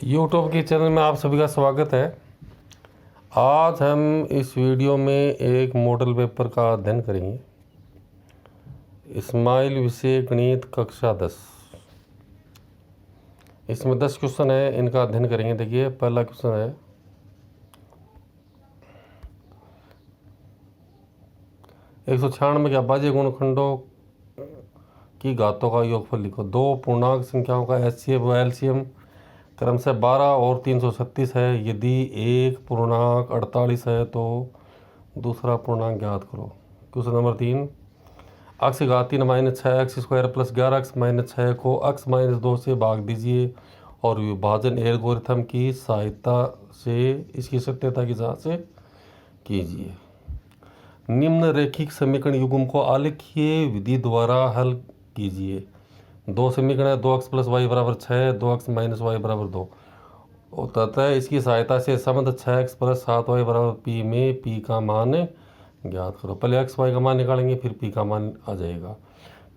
YouTube के channel में आप सभी का स्वागत है। आज हम इस वीडियो में एक मॉडल पेपर का अध्ययन करेंगे। इस्माइल विषय गणित कक्षा 10। इसमें 10 क्वेश्चन है, इनका अध्ययन करेंगे। देखिए पहला क्वेश्चन है, एक 196 के अभाज्य गुणनखंडों की घातों का योगफल लिखो। दो पूर्णांक संख्याओं का एचसीएफ व एलसीएम क्रम से 12 और 336 है। यदि एक पूर्णांक 48 है तो दूसरा पूर्णांक ज्ञात करो। क्वेश्चन नंबर 3, x घात 3 minus 6x square plus 11x minus 6 को x माइनस 2 से भाग दीजिए और विभाजन एल्गोरिथम की सहायता से इसकी सत्यता की जांच कीजिए। निम्न रैखिक समीकरण युग्म को आलेखीय विधि द्वारा हल कीजिए। दो समीकरण है, 2x प्लस वाई बराबर 6, 2x माइनस वाई बराबर 2 होता है। इसकी सहायता से संबंध 6x प्लस 7y बराबर p में p का मान ज्ञात करो। पहले x y का मान निकालेंगे, फिर p का मान आ जाएगा।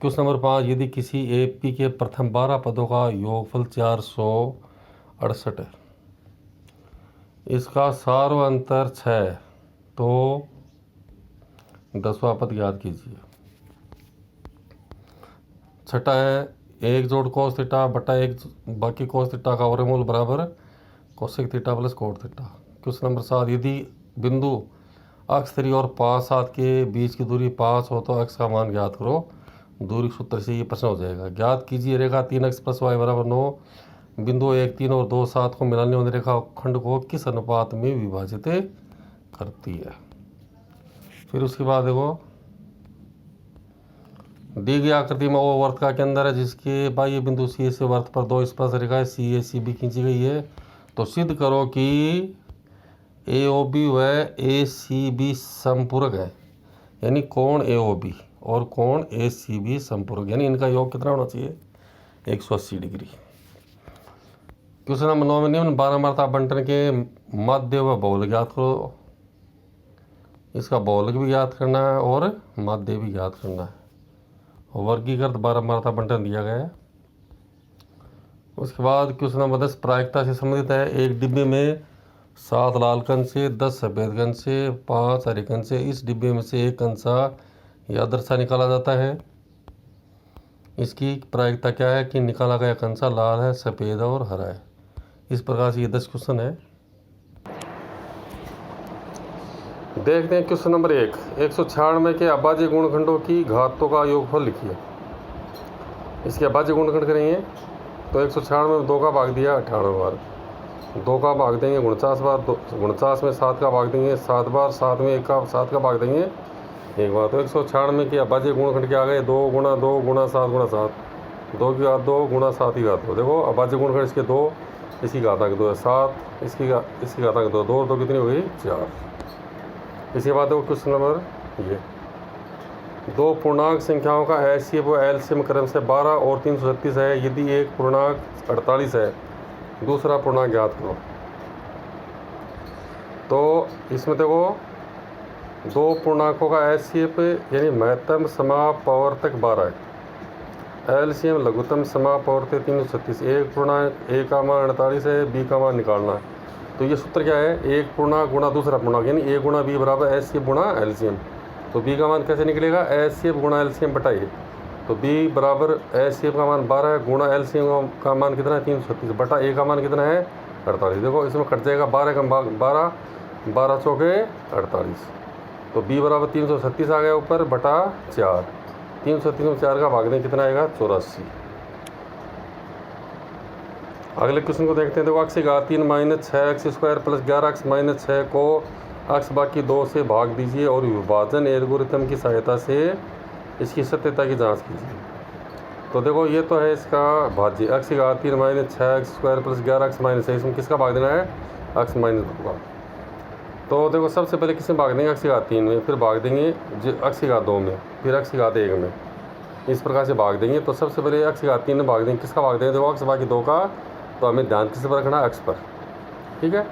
क्वेश्चन नंबर 5, यदि किसी ए p के प्रथम 12 पदों का योगफल 468 है, इसका सार्वअंतर 6 तो 10वां पद ज्ञात कीजिए। छठा है, 1 जोड़ कोस थीटा बटा 1 बाकी कोस थीटा का वर्गमूल बराबर cosec theta plus cot theta. Question number 7, यदि बिंदु अक्ष 3 और 5 7 के बीच की दूरी 5 हो तो x का मान ज्ञात करो। दूरी सूत्र से ये प्रश्न हो जाएगा। ज्ञात कीजिए रेखा 3x प्लस वाई बराबर 9 बिंदु 1 3 और 2 7 को मिलाने वाली रेखा खंड को किस अनुपात में विभाजित करती है। फिर उसके बाद देखो, दी गई आकृति में वो वर्त का केंद्र है जिसके बाह्य बिंदु सी से वर्त पर दो स्पर्श रेखाएं सी ए सी बी खींची गई है। तो सिद्ध करो कि ए ओ बी व ए सी बी समपूरक है, यानी कोण ए ओ बी और कोण ए सी बी समपूरक, यानी इनका योग कितना होना चाहिए, 180 डिग्री। क्वेश्चन नंबर 9 में निम्न 12 मात्रा बंटन के माध्य व बहुलक ज्ञात करो। इसका बहुलक भी ज्ञात करना है और माध्य भी ज्ञात करना है। वर्गीकृत 12 मात्रा बंटन दिया गया है। उसके बाद क्वेश्चन नंबर 10 प्रायिकता से संबंधित है। एक डिब्बे में 7 लाल कण से, 10 सफ़ेद कण से, 5 हरे कण से इस डिब्बे में से एक कंसा या दर्शा निकाला जाता है। इसकी प्रायिकता क्या है कि निकाला गया कंसा लाल है, सफ़ेद और हरा है। इस प्रकार से ये 10 क्वेश्चन है। देखते हैं क्वेश्चन नंबर 1, 196 के अभाज्य गुणनखंडों की घातों का योगफल लिखिए। इसके अभाज्य गुणनखंड करेंगे तो 196 में 2 का भाग दिया 98 बार, 2 का भाग देंगे 49 बार, 49 में 7 का भाग देंगे 7 बार, 7 में 7 का भाग देंगे 1 बार। तो 196 के अभाज्य गुणनखंड क्या आ गए, 2 गुणा 2 गुणा 7 गुणा 7, 2 की घात 2 गुणा 7 की घात 2। देखो अभाज्य गुणनखंड इसके 2, इसकी घातांक 2 है 7, इसकी घातांक 2, 2 2 कितनी हो गई 4। इसके बाद देखो क्वेश्चन नंबर ये, दो पूर्णांक संख्याओं का एचसीएफ व एलसीएम क्रम से 12 और 336 है। यदि एक पूर्णांक 48 है, दूसरा पूर्णांक ज्ञात करो। तो इसमें देखो दो पूर्णांकों का एचसीएफ यानी महत्तम समापवर्तक 12 है, एलसीएम लघुत्तम समापवर्तक 336। एक पूर्णांक ए का मान 48 है, बी का मान निकालना है। तो ये सूत्र क्या है, एक पूर्णांक गुणा दूसरा पूर्णांक, यानी ए गुणा बी बराबर एचसीएफ गुणा एलसीएम। तो बी का मान कैसे निकलेगा, एचसीएफ गुणा एलसीएम बटा ए। तो बी बराबर एचसीएफ का मान 12 है गुणा एलसीएम का मान कितना है 336 बटा ए का मान कितना है 48। देखो इसमें कट जाएगा 12 का 12, 12 चौके 48। तो बी बराबर 336 आ गया ऊपर बटा 4, 336 में 4 का भाग दें कितना आएगा 84। अगले क्वेश्चन को देखते हैं। देखो x घात 3 minus 6x square plus 11x minus 6 को x बाकी 2 से भाग दीजिए और विभाजन एल्गोरिथम की सहायता से इसकी सत्यता की जांच कीजिए। तो देखो ये तो है इसका भाज्य, x घात 3 minus 6x square plus 11x minus 6, इसमें किसका भाग देना है, x माइनस 2 का। तो देखो सबसे पहले किसमें भाग देंगे, x घात 3 में, फिर भाग देंगे x घात 2 में, फिर x घात 1 में, इस प्रकार से भाग देंगे। तो सबसे पहले x घात 3 में भाग देंगे, किसका भाग देंगे, देखो x बाकी 2 का। तो हमें ध्यान किस पर रखना है, x पर, ठीक है।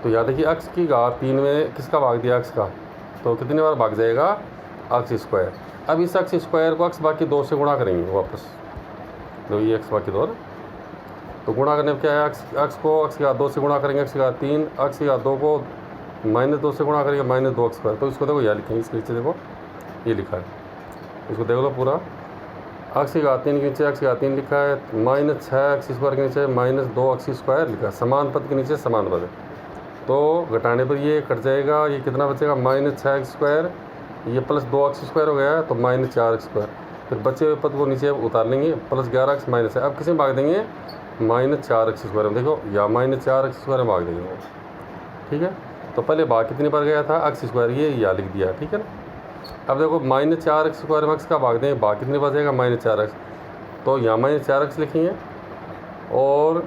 तो याद देखिए x की घात 3 में किसका भाग दिया, x का, तो कितनी बार भाग जाएगा x स्क्वायर। अब इस x स्क्वायर को x बाकी 2 से गुणा करेंगे वापस, तो ये x बाकी 2 तो गुणा करने में क्या है, एक्स को एक्स की घात 2 से गुणा करेंगे, एक्स की घात 3, एक्स की घात 2 को -2 से गुणा करेंगे, -2x²। तो इसको देखो यहाँ लिखेंगे, इसके नीचे देखो ये लिखा है, इसको देख लो पूरा। एक्स की घात 3 के नीचे एक्स की घात 3 लिखा है, -6x² के नीचे -2x² लिखा है। समान पद के नीचे समान पद है, तो घटाने पर ये कट जाएगा, ये कितना बचेगा, -6x², ये +2x² हो गया, तो -4x²। फिर बचे हुए पद को नीचे उतार लेंगे, +11x माइनस है। अब किसी में भाग देंगे, -4x² में, देखो या -4x² में भाग देंगे, ठीक है। तो पहले भाग कितनी बार गया था, x², ये या लिख दिया, ठीक है ना। अब देखो -4x² में x का भाग दें, भाग कितनी बार जाएगा, -4x, तो यहाँ -4x लिखेंगे, और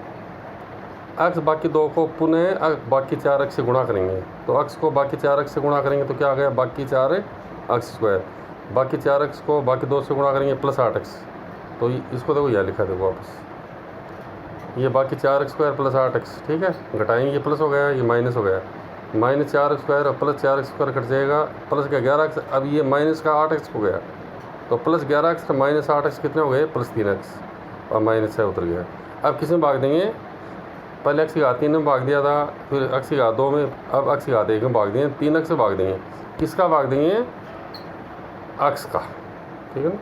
x बाकी 2 को पुनः बाकी 4x से गुणा करेंगे। तो x को बाकी 4x से गुणा करेंगे तो क्या आ गया, बाकी 4x², बाकी 4x को बाकी 2 से गुणा करेंगे +8x। तो इसको देखो यहाँ लिखा, देखो वापस ये बाकी 4x² +8x, ठीक है। घटाएंगे, ये प्लस हो गया, ये माइनस हो गया, -4x² और +4x² कट जाएगा, +11x। अब ये माइनस का 8x हो गया, तो +11x का -8x कितने हो गए, +3x, और -6 उतर गया। अब किस में भाग देंगे, पहले x की घात 3 में भाग दिया था, फिर x की घात 2 में, अब x की घात 1 में भाग देंगे, 3x से भाग देंगे, किसका भाग देंगे, x का, ठीक है ना।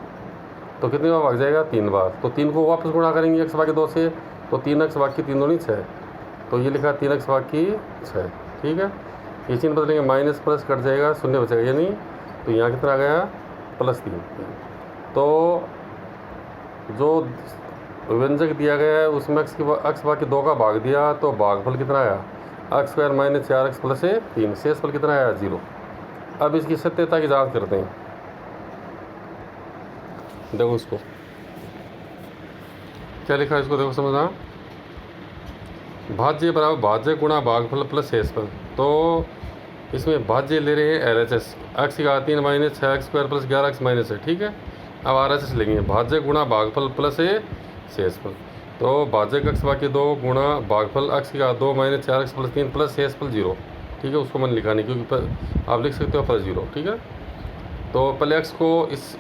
तो कितनी बार भाग जाएगा, 3 बार। तो 3 को वापस गुणा करेंगे x बाकी 2 से, तो 3x बाकी 3 दूनी 6, तो ये लिखा 3x बाकी 6, ठीक है। ये चिन्ह बदलेंगे, माइनस प्लस कट जाएगा, शून्य बचेगा, ये नहीं, तो यहाँ कितना आ गया, +3। तो जो व्यंजक दिया गया है उसमें x बाकी 2 का भाग दिया, तो भागफल कितना आया, x² - 4x + 3, शेषफल कितना आया, 0। अब इसकी सत्यता की जांच करते हैं, देखो इसको क्या लिखा है, इसको देखो समझना, भाज्य बराबर भाज्य गुणा भागफल प्लस शेषफल। तो इसमें भाज्य ले रहे हैं LHS, x की घात 3 -6x² + 11x माइनस है, ठीक है। अब RHS लेंगे, भाज्य गुणा भागफल प्लस शेषफल। तो भाज्य x बाकी 2 गुणा भागफल x की घात 2 -4x + 3 प्लस शेषफल 0, ठीक है। उसको मैंने लिखा नहीं, क्योंकि आप लिख सकते हो +0, ठीक है। तो पहले x को इस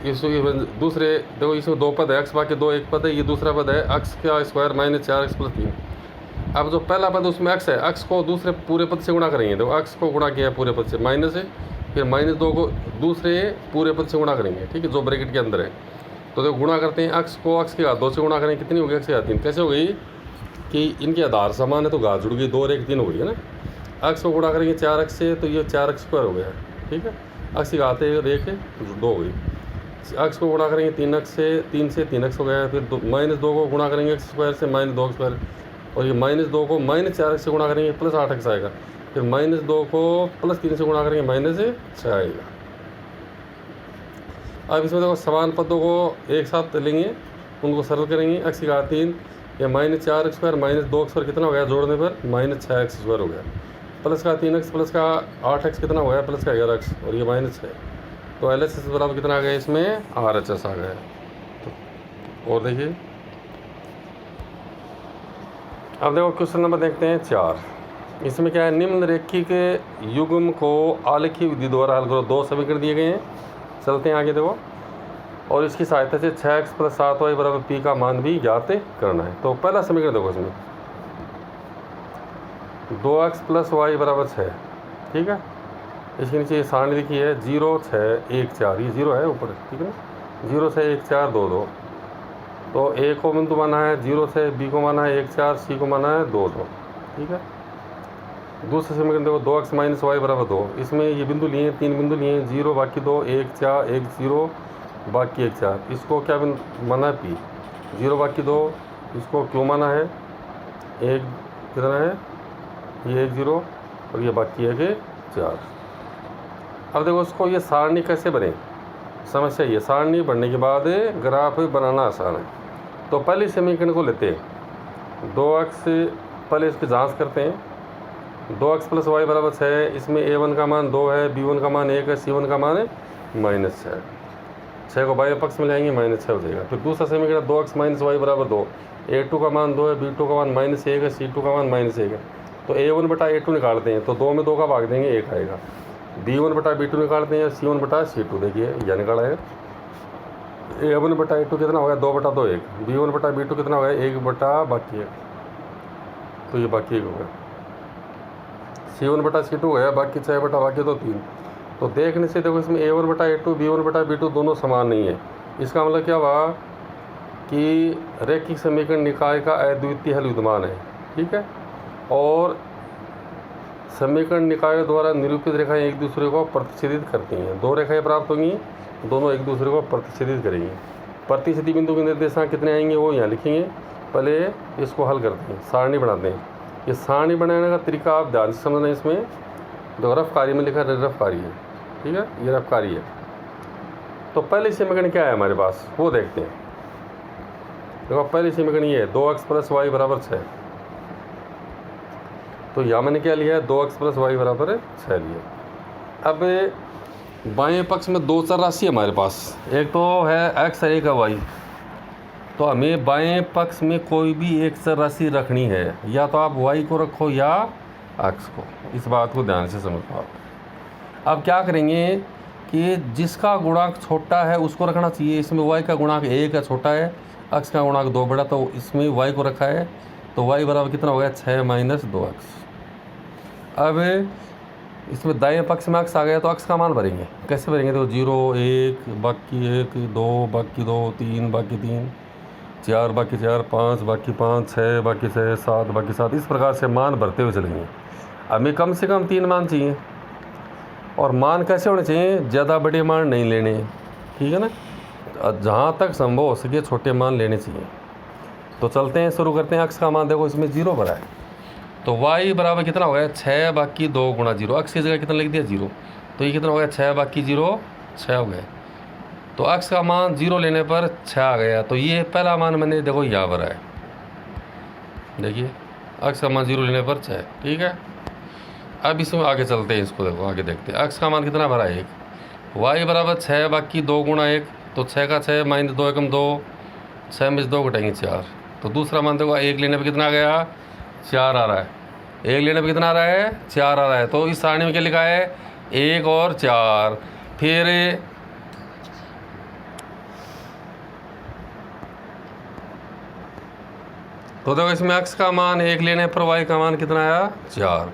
दूसरे, देखो इसमें 2 पद है, x बाकी 2 एक पद है, ये दूसरा पद है x² -4x + 3। अब जो पहला पद उसमें x है, x को दूसरे पूरे पद से गुणा करेंगे, देखो x को गुणा किया पूरे पद से, माइनस है, फिर -2 को दूसरे पूरे पद से गुणा करेंगे, ठीक है, जो ब्रैकेट के अंदर है। तो देखो गुणा करते हैं, x को x की घात 2 से गुणा करेंगे, कितनी हो गई, x की घात 3। कैसे हो गई कि इनके आधार समान है, तो घात जुड़ गई, 2 और 1 3 हो गई है ना। x को गुणा करेंगे 4x से, तो ये 4x² हो गया, ठीक है। x की घात 1 2 हो गई, x को गुणा करेंगे 3x से, 3 से 3x हो गया, फिर -2 को गुणा करेंगे x² से, -2x², और ये -2 को -4x से गुणा करेंगे +8x आएगा, फिर -2 को +3 से गुणा करेंगे -6 आएगा। अब इसमें देखो समान पदों को एक साथ लेंगे, उनको सरल करेंगे, x की घात 3 या -4x² -2x² कितना हो गया, जोड़ने पर -6x² हो गया, प्लस का 3x प्लस का 8x कितना हो गया, प्लस का 11x, और ये -6। तो LHS बराबर कितना आ गया, इसमें RHS आ गया। तो और देखिए, अब देखो क्वेश्चन नंबर देखते हैं 4। इसमें क्या है, निम्नरेखिक युग्म को आलेखीय विधि द्वारा हल करो। 2 समीकरण दिए गए हैं, चलते हैं आगे देखो, और इसकी सहायता से 6x + 7y = p का मान भी ज्ञात करना है। तो पहला समीकरण देखो, इसमें 2x + y = 6, ठीक है। इसके नीचे सारणी लिखी है 0 6 1 4, ये 0 है ऊपर, ठीक है ना, 0 6 1 4 2 2। तो A को बिंदु माना है 0 से, B को माना है 1 4, C को माना है 2 2, ठीक है। दूसरे समीकरण देखो 2x - y = 2, इसमें ये बिंदु लिए, 3 बिंदु लिए, 0 बाकी 2 1 4 1 0 बाकी 1 4, इसको क्या माना है, P। 0 बाकी 2 इसको क्यों माना है, 1 कितना है, ये 1 0, और ये बाकी है कि 4। अब देखो उसको ये सारणी कैसे बने, समस्या ये, सारणी बनने के बाद ग्राफ बनाना आसान है। तो पहले समीकरण को लेते हैं, 2x, पहले इसकी जांच करते हैं, 2x + y = 6, इसमें a1 का मान 2 है, b1 का मान 1 है, c1 का मान है -6, 6 को बाह्य पक्ष में लाएंगे -6 हो जाएगा। फिर दूसरा समीकरण 2x - y = 2, a2 का मान 2 है, b2 का मान -1 है, c2 का मान -1 है। तो a1 बटा a2 निकालते हैं, तो 2 में 2 का भाग देंगे, 1 आएगा। b1 बटा b2 निकालते हैं, c1 बटा c2, देखिए यह निकाला है। a1 बटा a2 कितना हो गया, 2 बटा 2 1, b1 बटा b2 कितना हो गया, 1 बटा बाकी 1, तो ये बाकी 1 हो गया, C1 बटा C2 गया, बाकी 6 बटा बाकी तो 3। तो देखने से देखो इसमें A1 बटा A2 B1 बटा B2 दोनों समान नहीं है। इसका मतलब क्या हुआ कि रैखिक समीकरण निकाय का अद्वितीय हल विद्यमान है, ठीक है। और समीकरण निकायों द्वारा निरूपित रेखाएं एक दूसरे को प्रतिच्छेदित करती हैं। 2 रेखाएं प्राप्त होंगी, दोनों एक दूसरे को प्रतिच्छेदित करेंगी। प्रतिच्छेदी बिंदु के निर्देशांक कितने आएंगे वो यहाँ लिखेंगे। पहले इसको हल करते हैं, सारणी बनाते हैं। ये सारणी बनाने का तरीका आप ध्यान से समझना। इसमें जो रफ कार्य में लिखा है रफ कार्य है, ठीक है, ये रफ कार्य है। तो पहले समीकरण क्या है हमारे पास वो देखते हैं। देखो पहली समीकरण ये है 2x + y = 6। तो यहाँ मैंने क्या लिया है 2x + y = 6 लिया। अब बाएं पक्ष में 2 चर राशि हमारे पास, एक तो है x और एक है y। तो हमें बाएं पक्ष में कोई भी एक चर राशि रखनी है, या तो आप y को रखो या x को। इस बात को ध्यान से समझो आप। अब क्या करेंगे कि जिसका गुणांक छोटा है उसको रखना चाहिए। इसमें y का गुणांक 1 है, छोटा है, x का गुणांक 2 बड़ा, तो इसमें y को रखा है। तो y बराबर कितना हो गया 6 - 2x। अब इसमें दाएं पक्ष में x आ गया तो x का मान भरेंगे। कैसे भरेंगे? तो 0 1 बाकी 1 2 बाकी 2 3 बाकी 3 4 बाकी 4 5 बाकी 5 6 बाकी 6 7 बाकी 7। इस प्रकार से मान भरते हुए चलेंगे। हमें कम से कम 3 मान चाहिए, और मान कैसे होने चाहिए? ज़्यादा बड़े मान नहीं लेने, ठीक है ना। जहाँ तक संभव हो सके छोटे मान लेने चाहिए। तो चलते हैं, शुरू करते हैं। x का मान देखो इसमें 0 भरा है, तो y बराबर कितना हो गया 6 बाकी 2 गुणा 0। x की जगह कितना लिख दिया 0, तो ये कितना हो गया 6 बाकी 0 6 हो गया। तो x का मान 0 लेने पर 6 आ गया। तो ये पहला मान मैंने देखो यहाँ भरा है, देखिए x का मान 0 लेने पर 6, ठीक है। अब इसमें आगे चलते हैं, इसको देखो आगे देखते हैं। x का मान कितना भरा है 1, y बराबर 6 बाकी 2 गुणा 1, तो 6 का 6 - 2 एकम 2, 6 में से 2 घटाएंगे 4। तो दूसरा मान देखो 1 लेने पर कितना आ गया 4 आ रहा है। 1 लेने पर कितना आ रहा है 4 आ रहा है। तो इस सारणी में क्या लिखा है 1 और 4। फिर तो देखो इसमें x का मान 1 लेने पर y का मान कितना आया 4।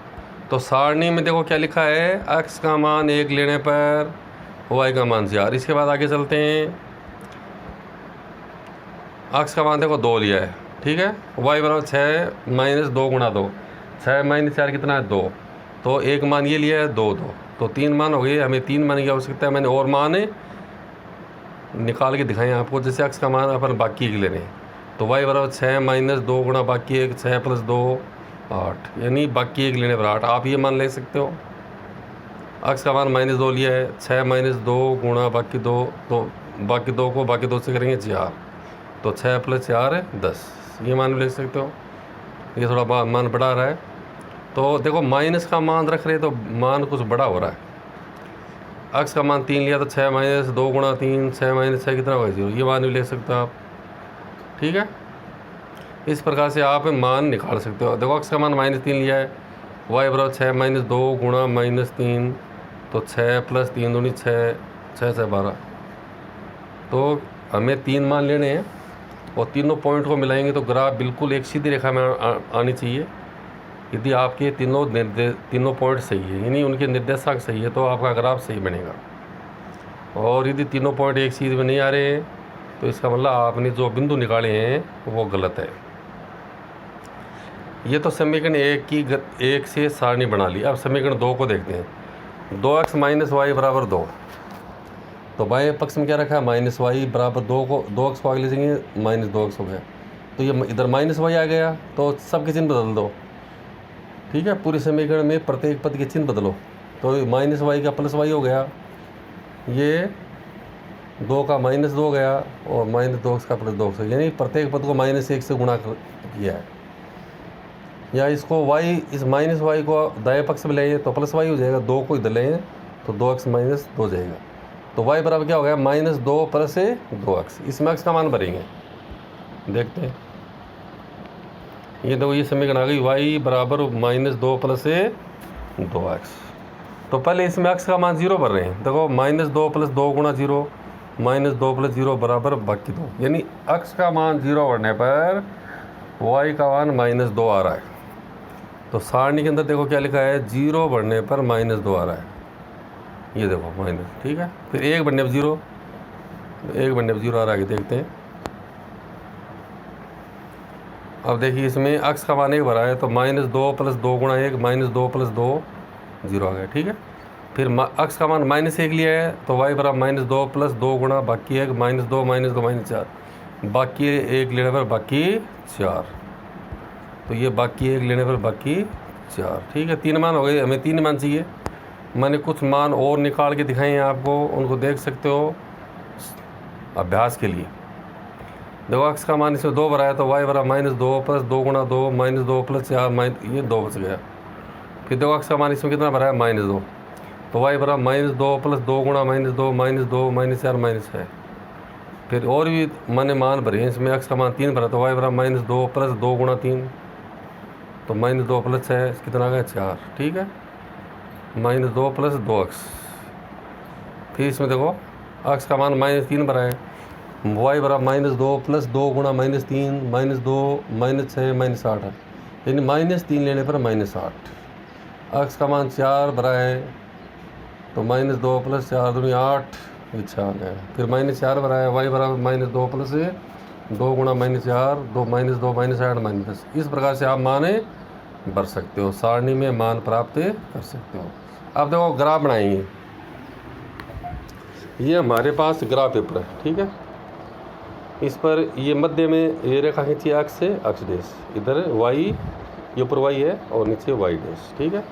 तो सारणी में देखो क्या लिखा है x का मान 1 लेने पर y का मान 4। इसके बाद आगे चलते हैं। x का मान देखो 2 लिया है, ठीक है। y बराबर 6 - 2 गुणा 2, 6 - 4 कितना है 2। तो एक मान ये लिया है 2 2, तो 3 मान हो गए। हमें 3 मान की आवश्यकता है। मैंने और मान निकाल के दिखाएं आपको। जैसे x का मान अपन बाकी के ले रहे हैं, तो y बराबर 6 - 2 गुणा बाकी 1, 6 + 2 8, यानी बाकी 1 लेने पर 8। आप ये मान ले सकते हो। x का मान -2 लिया है, 6 - 2 गुणा बाकी 2, तो बाकी 2 को बाकी 2 से करेंगे 4, तो 6 + 4 = 10। ये मान ले सकते हो। ये थोड़ा मान बढ़ा रहा है। तो देखो माइनस का मान रख रहे तो मान कुछ बड़ा हो रहा है। x का मान 3 लिया तो 6 - 2 गुणा 3, 6 - 6 कितना होगा 0। ये मान भी ले सकते हो आप, ठीक है। इस प्रकार से आप मान निकाल सकते हो। देखो x का मान -3 लिया है, y बराबर 6 - 2 गुणा -3, तो 6 + 3 दूनी 6, 6 से 12। तो हमें 3 मान लेने हैं, और तीनों पॉइंट को मिलाएंगे तो ग्राफ बिल्कुल एक सीधी रेखा में आनी चाहिए। यदि आपके तीनों पॉइंट सही है, यानी उनके निर्देशांक सही है, तो आपका ग्राफ सही बनेगा। और यदि तीनों पॉइंट एक सीध में नहीं आ रहे हैं, तो इसका मतलब आपने जो बिंदु निकाले हैं वो गलत है। ये तो समीकरण 1 से सारणी बना ली। अब समीकरण 2 को देखते हैं। 2x - y = 2। तो बाएं पक्ष में क्या रखा है -y = 2 को 2x को आगे ले जाएंगे -2x हो गया। तो ये इधर -y आ गया, तो सब के चिन्ह बदल दो, ठीक है। पूरे समीकरण में प्रत्येक पद के चिन्ह बदलो, तो -y का +y हो गया, ये 2 का -2 गया, और -2x का +2x, यानी प्रत्येक पद को -1 से गुणा किया है। या इसको y इस -y को दाएं पक्ष में ले तो +y हो जाएगा, 2 को इधर लें तो 2x - 2 जाएगा। तो y बराबर क्या हो गया -2 + 2x। इसमें x का मान भरेंगे, देखते हैं। ये देखो ये समीकरण आ गई, y बराबर -2 + 2x। तो पहले इसमें x का मान 0 भर रहे हैं। देखो -2 + 2 गुणा 0, -2 + 0 बराबर बाकी 2, यानी x का मान 0 भरने पर y का मान -2 आ रहा है। तो सारणी के अंदर देखो क्या लिखा है, 0 बढ़ने पर -2 आ रहा है, ये देखो माइनस, ठीक है। फिर 1 बढ़ने पर 0, 1 बढ़ने पर 0 आ रहा है, आगे देखते हैं। अब देखिए इसमें अक्स का मान 1 भरा है तो -2 + 2 गुणा 1, -2 + 2 0 आ गया, ठीक है। फिर अक्स का मान -1 लिया है तो y बराबर -2 + 2 गुणा बाकी 1, -2 -4, बाकी 1 लेने पर बाकी 4, तो ये बाकी 1 लेने पर बाकी 4, ठीक है। 3 मान हो गए, हमें 3 मान चाहिए। मैंने कुछ मान और निकाल के दिखाए हैं आपको, उनको देख सकते हो अभ्यास के लिए। देखो अक्स का मान इसमें 2 भरा है तो y बराबर -2 + 2 गुणा 2, -2 + 4, ये 2 बच गया। फिर देखो अक्स का मान इसमें कितना भरा है, -2, तो y बराबर -2 + 2 गुणा -2, -2 -4 -6। फिर और भी मैंने मान भरे हैं, इसमें अक्स का मान 3 भरा तो y बराबर -2 + 2 गुणा 3, तो -2 + 6 कितना आ गया, 4, ठीक है। -2 + 2 अक्स। फिर इसमें देखो अक्स का मान -3 भरा है, y बराबर -2 + 2 गुणा -3, -2 -6 -8 है, यानी -3 लेने पर -8। अक्स का मान 4 भरा है तो -2 + 4 दूनी 8, अच्छा आ गया। फिर -4 भरा है, y बराबर -2 + 2 गुणा -4, 2 -2 -8 -10। इस प्रकार से आप मान भर सकते हो, सारणी में मान प्राप्त कर सकते हो। अब देखो ग्राफ बनाएंगे, ये हमारे पास ग्राफ पेपर है, ठीक है। इस पर ये मध्य में ये रेखा खींची अक्ष से अक्ष डेश, इधर y, ये ऊपर y है और नीचे y डेश, ठीक है।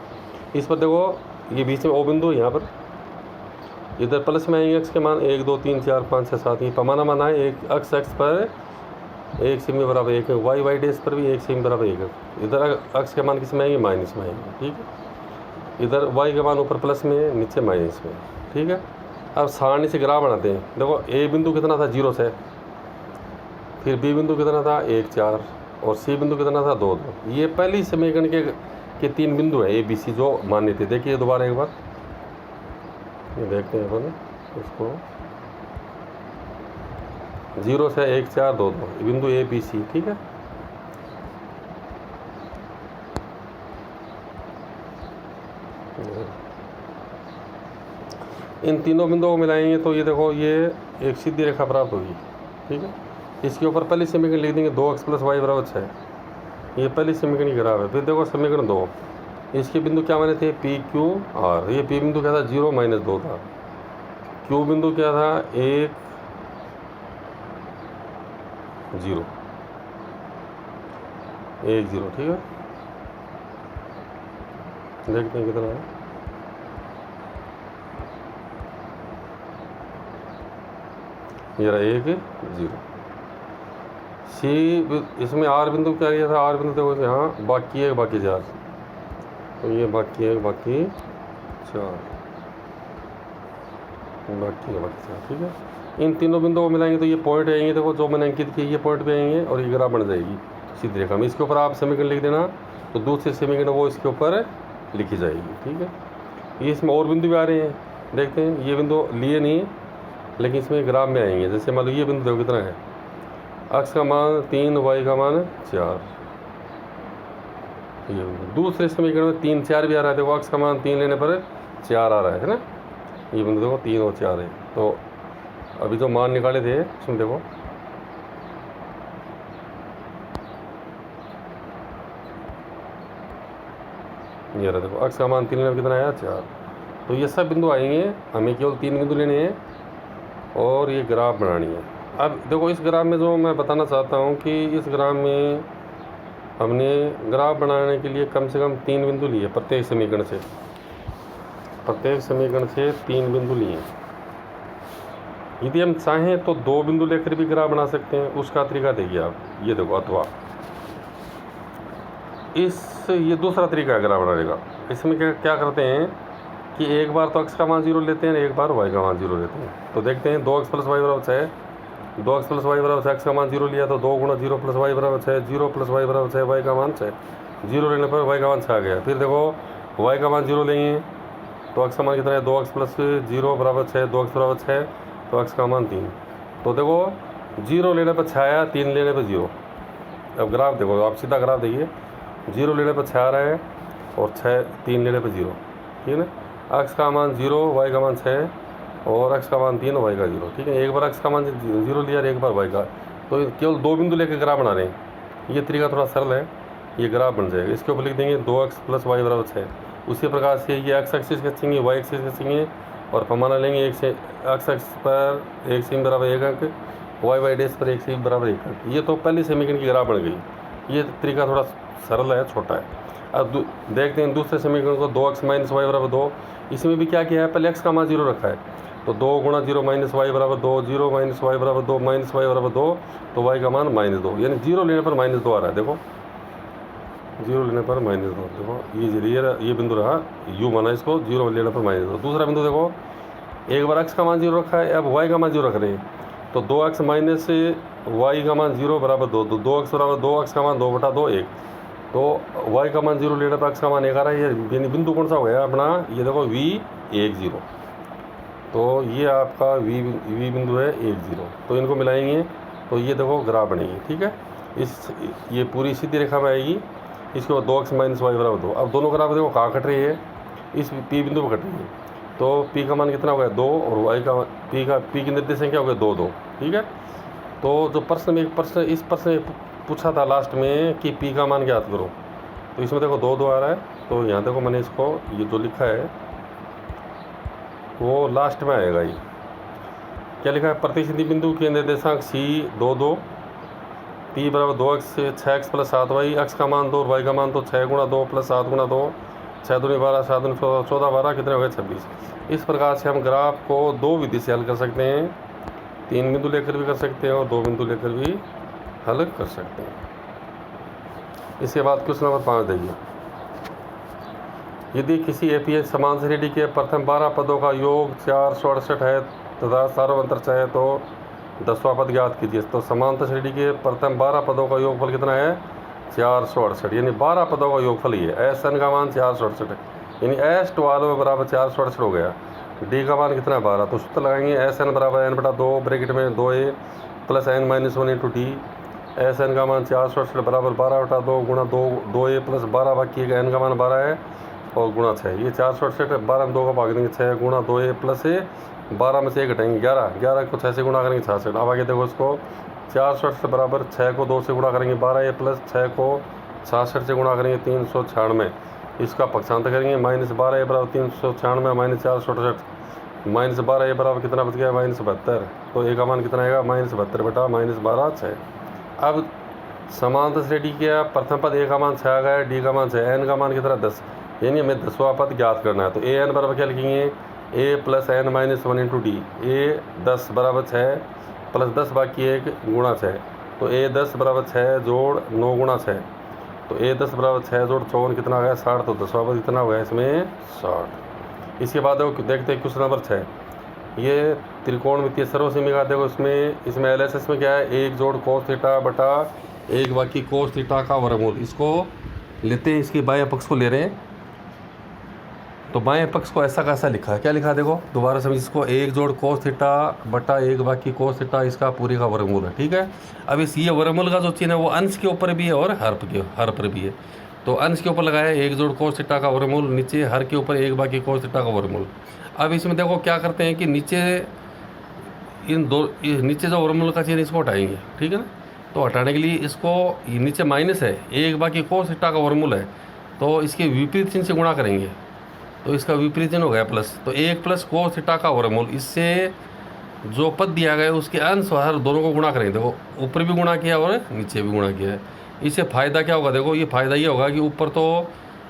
इस पर देखो ये बीच में O बिंदु है, यहाँ पर इधर प्लस में आएंगे अक्ष के मान 1 2 3 4 5 6 7, ये पैमाना माना है। एक अक्ष पर 1 सेमी बराबर 1 है, y डेश पर भी 1 सेमी बराबर 1 है। इधर अक्ष के मान किस में आएंगे, माइनस में आएंगे, ठीक है। इधर y के मान ऊपर प्लस में है, नीचे माइनस में, ठीक है। अब सारणी से ग्राफ बनाते हैं। देखो A बिंदु कितना था, 0 से, फिर B बिंदु कितना था, 1 4, और C बिंदु कितना था, 2 2। ये पहली समीकरण के 3 बिंदु है A B C जो मान्य थे। देखिए दोबारा एक बार ये देखते हैं अपन इसको, 0 से 1 4 2 2 बिंदु A B C, ठीक है। इन तीनों बिंदुओं को मिलाएंगे तो ये देखो ये एक सीधी रेखा प्राप्त होगी, ठीक है। इसके ऊपर पहली समीकरण लिख देंगे 2x + y बराबर 6, ये पहली समीकरण की ग्राफ है। फिर देखो समीकरण 2, इसके बिंदु क्या माने थे, P Q R। ये P बिंदु क्या था, 0 -2 था। Q बिंदु क्या था, 1 0 1 0, ठीक है। देखते हैं कितना है, ये रहा 1 0। C इसमें R बिंदु क्या लिया था, R बिंदु देखो यहाँ बाकी 1 बाकी 4, तो ये बाकी 1 बाकी 4, बाकी 1 बाकी 4, ठीक है। इन तीनों बिंदुओं को मिलाएंगे तो ये पॉइंट आएंगे, देखो जो मैंने अंकित किए ये पॉइंट पे आएंगे और ये ग्राफ बन जाएगी सीधी रेखा में। इसके ऊपर आप समीकरण लिख देना, तो दूसरी समीकरण वो इसके ऊपर लिखी जाएगी, ठीक है। ये इसमें और बिंदु भी आ रहे हैं, देखते हैं। ये बिंदु लिए नहीं लेकिन इसमें ग्राफ में आएंगे। जैसे मान लो ये बिंदु देखो कितना है, अक्स का मान 3 y का मान 4, ये दूसरे समीकरण में 3 4 भी आ रहा है। देखो अक्स का मान 3 लेने पर 4 आ रहा है ना, ये बिंदु देखो 3 और 4 है। तो अभी जो मान निकाले थे उसमें देखो ये रहा, देखो अक्स का मान 3 लेने पर कितना आया, 4। तो ये सब बिंदु आएंगे, हमें केवल 3 बिंदु लेने हैं और ये ग्राफ बनानी है। अब देखो इस ग्राफ में जो मैं बताना चाहता हूँ कि इस ग्राफ में हमने ग्राफ बनाने के लिए कम से कम 3 बिंदु लिए, प्रत्येक समीकरण से 3 बिंदु लिए। यदि हम चाहें तो 2 बिंदु लेकर भी ग्राफ बना सकते हैं, उसका तरीका देखिए आप, ये देखो, अथवा ये दूसरा तरीका है ग्राफ बनाने का। इसमें क्या करते हैं कि एक बार तो अक्स का मान 0 लेते हैं, एक बार वाई का मान 0 लेते हैं। तो देखते हैं 2x + y बराबर 6, 2x + y बराबर 6, अक्स का मान 0 लिया तो 2 गुणा 0 + y बराबर 6, 0 + y बराबर 6, y का मान 6, 0 लेने पर y का मान 6 आ गया। फिर देखो y का मान 0 लेंगे तो अक्स का मान कितना है, 2x + 0 बराबर 6, 2x बराबर 6, तो अक्स का मान 3। तो देखो 0 लेने पर 6 आया, 3 लेने पर 0। अब ग्राफ देखो, आप सीधा ग्राफ देखिए, 0 लेने पर 6 आ रहा है और 3 लेने पर 0, ठीक है ना। x का मान 0, y का मान 6 और x का मान 3 और y का 0, ठीक है। एक बार x का मान 0 लिया और एक बार y का, तो केवल 2 बिंदु लेकर ग्राफ बना रहे हैं। ये तरीका थोड़ा सरल है, ये ग्राफ बन जाएगा। इसके ऊपर लिख देंगे 2x + y = 6। उसी प्रकार से ये x एक्सिस खींचेंगे, y एक्सिस खींचेंगे और पैमाना लेंगे x एक्सिस पर 1 सेमी बराबर 1 अंक, y डैश पर 1 सेमी बराबर 1 अंक। ये तो पहली समीकरण की ग्राफ बन गई। ये तरीका थोड़ा सरल है, छोटा है। अब देखते हैं दूसरे समीकरण को, 2x - y = 2। इसमें भी क्या किया है, पहले x का मान 0 रखा है, तो 2 × 0 - y = 2, 0 - y = 2, -y = 2, तो y का मान -2, यानी 0 लेने पर -2 आ रहा है। देखो 0 लेने पर -2, देखो ये बिंदु रहा u माना इसको, 0 लेने पर -2। दूसरा बिंदु देखो, एक बार x का मान 0 रखा है, अब y का मान 0 रख रहे हैं, तो 2x - y का मान 0 = 2, तो 2x = 2, x का मान 2/2 1, तो y का मान 0 लेने पर x का मान 1 आ रहा है। ये बिंदु कौन सा हो गया अपना, ये देखो V10, तो ये आपका v बिंदु है 10, तो इनको मिलाएंगे तो ये देखो ग्राफ बनेगी, ठीक है। ये पूरी सीधी रेखा में आएगी। इसके बाद 2x - y = 2। अब दोनों ग्राफ देखो कहाँ कट रही है, इस P बिंदु पर कट रही है, तो P का मान कितना हो गया 2 और y का P की निर्देशांक क्या हो गया 2, 2, ठीक है। तो जो इस प्रश्न में पूछा था लास्ट में कि P का मान ज्ञात करो, तो इसमें देखो 2, 2 आ रहा है, तो यहाँ देखो मैंने इसको ये जो लिखा है वो लास्ट में आएगा। ये क्या लिखा है, प्रतिच्छेदी बिंदु के निर्देशांक C 2, 2, P = 2x से 6x + 7y, x का मान 2 और y का मान, तो 6 × 2 + 7 × 2, 6 दूनी 12, 7 दूनी 14, 14 12 कितने हो गए 26। इस प्रकार से हम ग्राफ को 2 विधि से हल कर सकते हैं, 3 बिंदु लेकर भी कर सकते हैं और 2 बिंदु लेकर भी हल कर सकते हैं। इसके बाद क्वेश्चन नंबर 5 देखिए, यदि किसी एपीएच समान श्रेणी के प्रथम 12 पदों का योग 468 है तथा सार्वंतर है, तो 10वां पद ज्ञात कीजिए। तो समांतर श्रेणी के प्रथम 12 पदों का योगफल कितना है 468, यानी 12 पदों का योगफल ही है। एस एन का मान 468 है, यानी एस 12 बराबर 468 हो गया। डी का मान कितना है 12, तो सूत्र लगाएंगे एस एन बराबर n/2 ब्रैकेट में 2a + n - 1 × d। S N का मान 468 बराबर 12/2 गुणा 2a + 12 बाकी का n का मान 12 है और गुणा 6। ये 468 12 में 2 का भाग देंगे 6 गुणा 2a + a, 12 में से 1 घटाएंगे 11, 11 को 6 से गुणा करेंगे 66। अब आगे देखो इसको 468 बराबर 6 को 2 से गुणा करेंगे 12a + 6 को 66 से गुणा करेंगे 396। इसका पक्षांतर करेंगे -12a बराबर 396 - 468 -12a बराबर कितना बच गया -72, तो a का मान कितना आएगा -72 बटा -12 6। अब समांतर श्रेणी का प्रथम पद a का मान 6 आ गया, d का मान 6, n का मान कितना 10, यानी हमें 10वां पद ज्ञात करना है। तो a n बराबर क्या लिखेंगे a + n - 1 × d, a 10 बराबर 6 + 10 बाकी 1 गुणा 6, तो a 10 बराबर 6 जोड़ 9 गुणा 6, तो a 10 बराबर 6 जोड़ 54 कितना आ गया 60, तो 10वां पद कितना हो गया इसमें 60। इसके बाद देखते हैं क्वेश्चन नंबर 6, ये त्रिकोणमितीय सर्वसमी का देखो इसमें LHS में क्या है 1 जोड़ cos थीटा बटा 1 बाकी cos थीटा का वर्गमूल। इसको लेते हैं, इसके बाएं पक्ष को ले रहे हैं, तो बाएं पक्ष को ऐसा कैसा लिखा है, क्या लिखा है देखो दोबारा समझ इसको, 1 जोड़ cos थीटा बटा 1 बाकी cos थीटा इसका पूरे का वर्गमूल है, ठीक है। अब ये वर्गमूल का जो चिन्ह है वो अंश के ऊपर भी है और हर पर भी है, तो अंश के ऊपर लगाया 1 जोड़ cos थीटा का वर्गमूल, नीचे हर के ऊपर 1 बाकी cos थीटा का वर्गमूल। अब इसमें देखो क्या करते हैं कि नीचे जो वर्गमूल का चिन्ह इसको हटाएंगे, ठीक है ना। तो हटाने के लिए इसको नीचे माइनस है 1 बाकी cos थीटा का वर्गमूल है, तो इसके विपरीत चिन्ह से गुणा करेंगे, तो इसका विपरीत चिन्ह हो गया प्लस, तो 1 + cos थीटा का वर्गमूल, इससे जो पद दिया गया है उसके अंश और हर दोनों को गुणा करेंगे। देखो ऊपर भी गुणा किया और नीचे भी गुणा किया है। इससे फ़ायदा क्या होगा देखो, ये फ़ायदा ये होगा कि ऊपर तो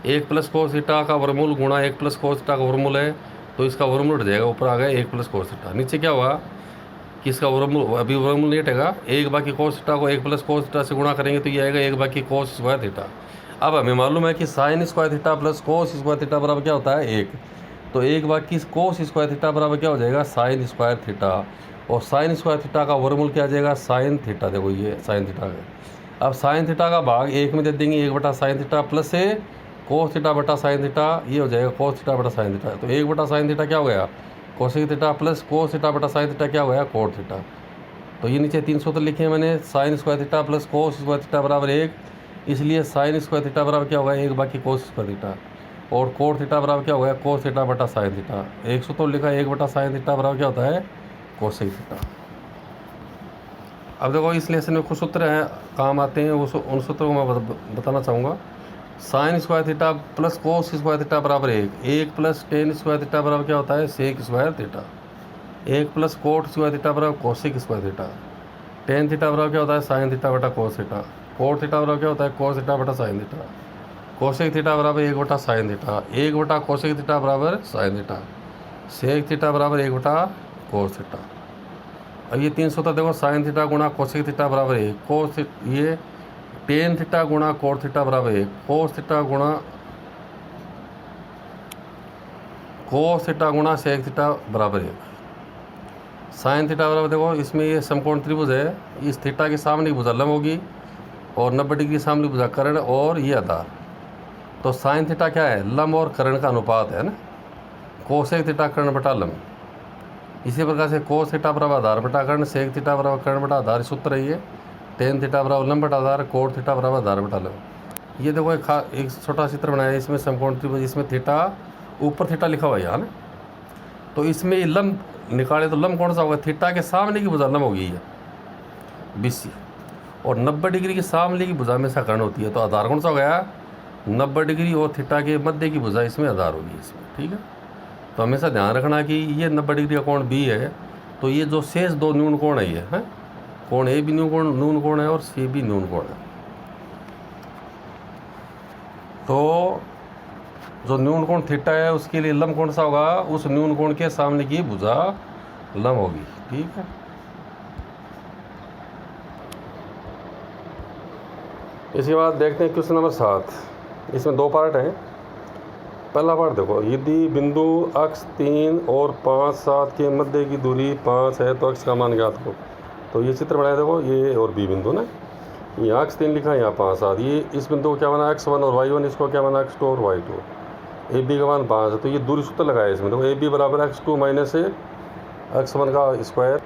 1 + cos थीटा का वर्गमूल गुणा 1 + cos थीटा का वर्गमूल है, तो इसका वर्गमूल हट जाएगा, ऊपर आ गया 1 + cos थीटा। नीचे क्या होगा कि इसका वर्गमूल अभी वर्गमूल नहीं हटेगा, 1 बाकी cos थीटा को 1 + cos थीटा से गुणा करेंगे तो ये आएगा 1 बाकी cos स्क्वायर थीटा। अब हमें मालूम है कि sin square theta + cos square theta बराबर क्या होता है 1, तो 1 बाकी cos स्क्वायर थीटा बराबर क्या हो जाएगा sin स्क्वायर थीटा, और sin स्क्वायर थीटा का वर्गमूल क्या आ जाएगा sin थीटा। देखो ये sin थीटा का, अब sin थीटा का भाग 1 में दे देंगे 1 बटा sin थीटा प्लस से cos थीटा बटा sin थीटा, ये हो जाएगा cos थीटा बटा sin थीटा, तो 1 बटा sin थीटा क्या हो गया cosec theta plus cos theta बटा sin थीटा क्या हो गया cot थीटा। तो ये नीचे 300 तो लिखे हैं मैंने, sin square theta plus cos square theta बराबर 1, इसलिए साइन स्क्वायर थीटा बराबर क्या होगा, 1 कोस स्क्वायर थीटा। और कोट थीटा बराबर क्या होगा, कोस थीटा बटा साइन थीटा। एक सूत्र लिखा है 1 साइन थीटा बराबर क्या होता है, कोसेक थीटा। अब देखो इस लेसन में कुछ सूत्र हैं काम आते हैं, उन सूत्रों को मैं बताना चाहूँगा। Sine square theta plus cos square theta बराबर 1 प्लस टेन स्क्वायर थीटा बराबर क्या होता है, sec square theta. 1 plus cot square theta बराबर cosec square theta. Tan theta बराबर क्या होता है, साइन थीटा बटा कोस थीटा। कोट थीटा बराबर क्या होता है, कोस थीटा बटा साइन थीटा। कोसेक थीटा बराबर 1 साइन थीटा। 1 कोसेक थीटा बराबर साइन थीटा। सेक थीटा बराबर 1 कोस थीटा। अब ये 3 सूत्र देखो, साइन थीटा गुणा कोसेक थीटा बराबर 1, कोस ये टेन थीटा गुणा कोट थीटा बराबर 1, कोस थीटा गुणा सेक थीटा बराबर 1। साइन थीटा बराबर देखो इसमें ये समकोण त्रिभुज है, इस थीटा के सामने की भुजा लंब होगी और 90 डिग्री सामने भुजा कर्ण और ये आधार। तो साइन थीटा क्या है, लंब और कर्ण का अनुपात है ना। कोसेक थीटा कर्ण बटा लंब। इसी प्रकार से कोस थीटा बराबर आधार बटा कर्ण, सेक थीटा बराबर कर्ण बटा आधार सूत्र है ये। टेन थीटा बराबर लंब बटा आधार, कोट थीटा बराबर आधार बटा लंब। ये देखो एक छोटा चित्र बनाया है, इसमें समकोण त्रिभुज, इसमें थीटा ऊपर थीटा लिखा हुआ है यहाँ ना। तो इसमें ये लंब निकाले तो लंब कौन सा होगा, थीटा के सामने की भुजा लंब होगी ये BC, और 90 डिग्री के सामने की भुजा में सा कर्ण होती है। तो आधार कौन सा हो गया, 90 डिग्री और थीटा के मध्य की भुजा इसमें आधार होगी इसमें, ठीक है। तो हमेशा ध्यान रखना कि ये 90 डिग्री का कोण B है, तो ये जो शेष 2 न्यून कोण है ये है, कोण A भी न्यून कोण है और C भी न्यून कोण है। तो जो न्यून कोण थीटा है उसके लिए लंब कौन सा होगा, उस न्यून कोण के सामने की भुजा लंब होगी, ठीक है। इसके बाद देखते हैं क्वेश्चन नंबर 7। इसमें 2 पार्ट हैं। पहला पार्ट देखो, यदि बिंदु अक्ष 3 और 5 7 के मध्य की दूरी 5 है तो अक्ष का मान ज्ञात हो। तो ये चित्र बनाया देखो, ये और B बिंदु ना, यहाँ अक्ष 3 लिखा है, यहाँ 5 7। ये इस बिंदु को क्या माना, x1 और y1, इसको क्या माना, x2 और y2। AB का मान 5 है, तो ये दूरी सूत्र लगाया इसमें देखो, AB बराबर x2 माइनस x1 का स्क्वायर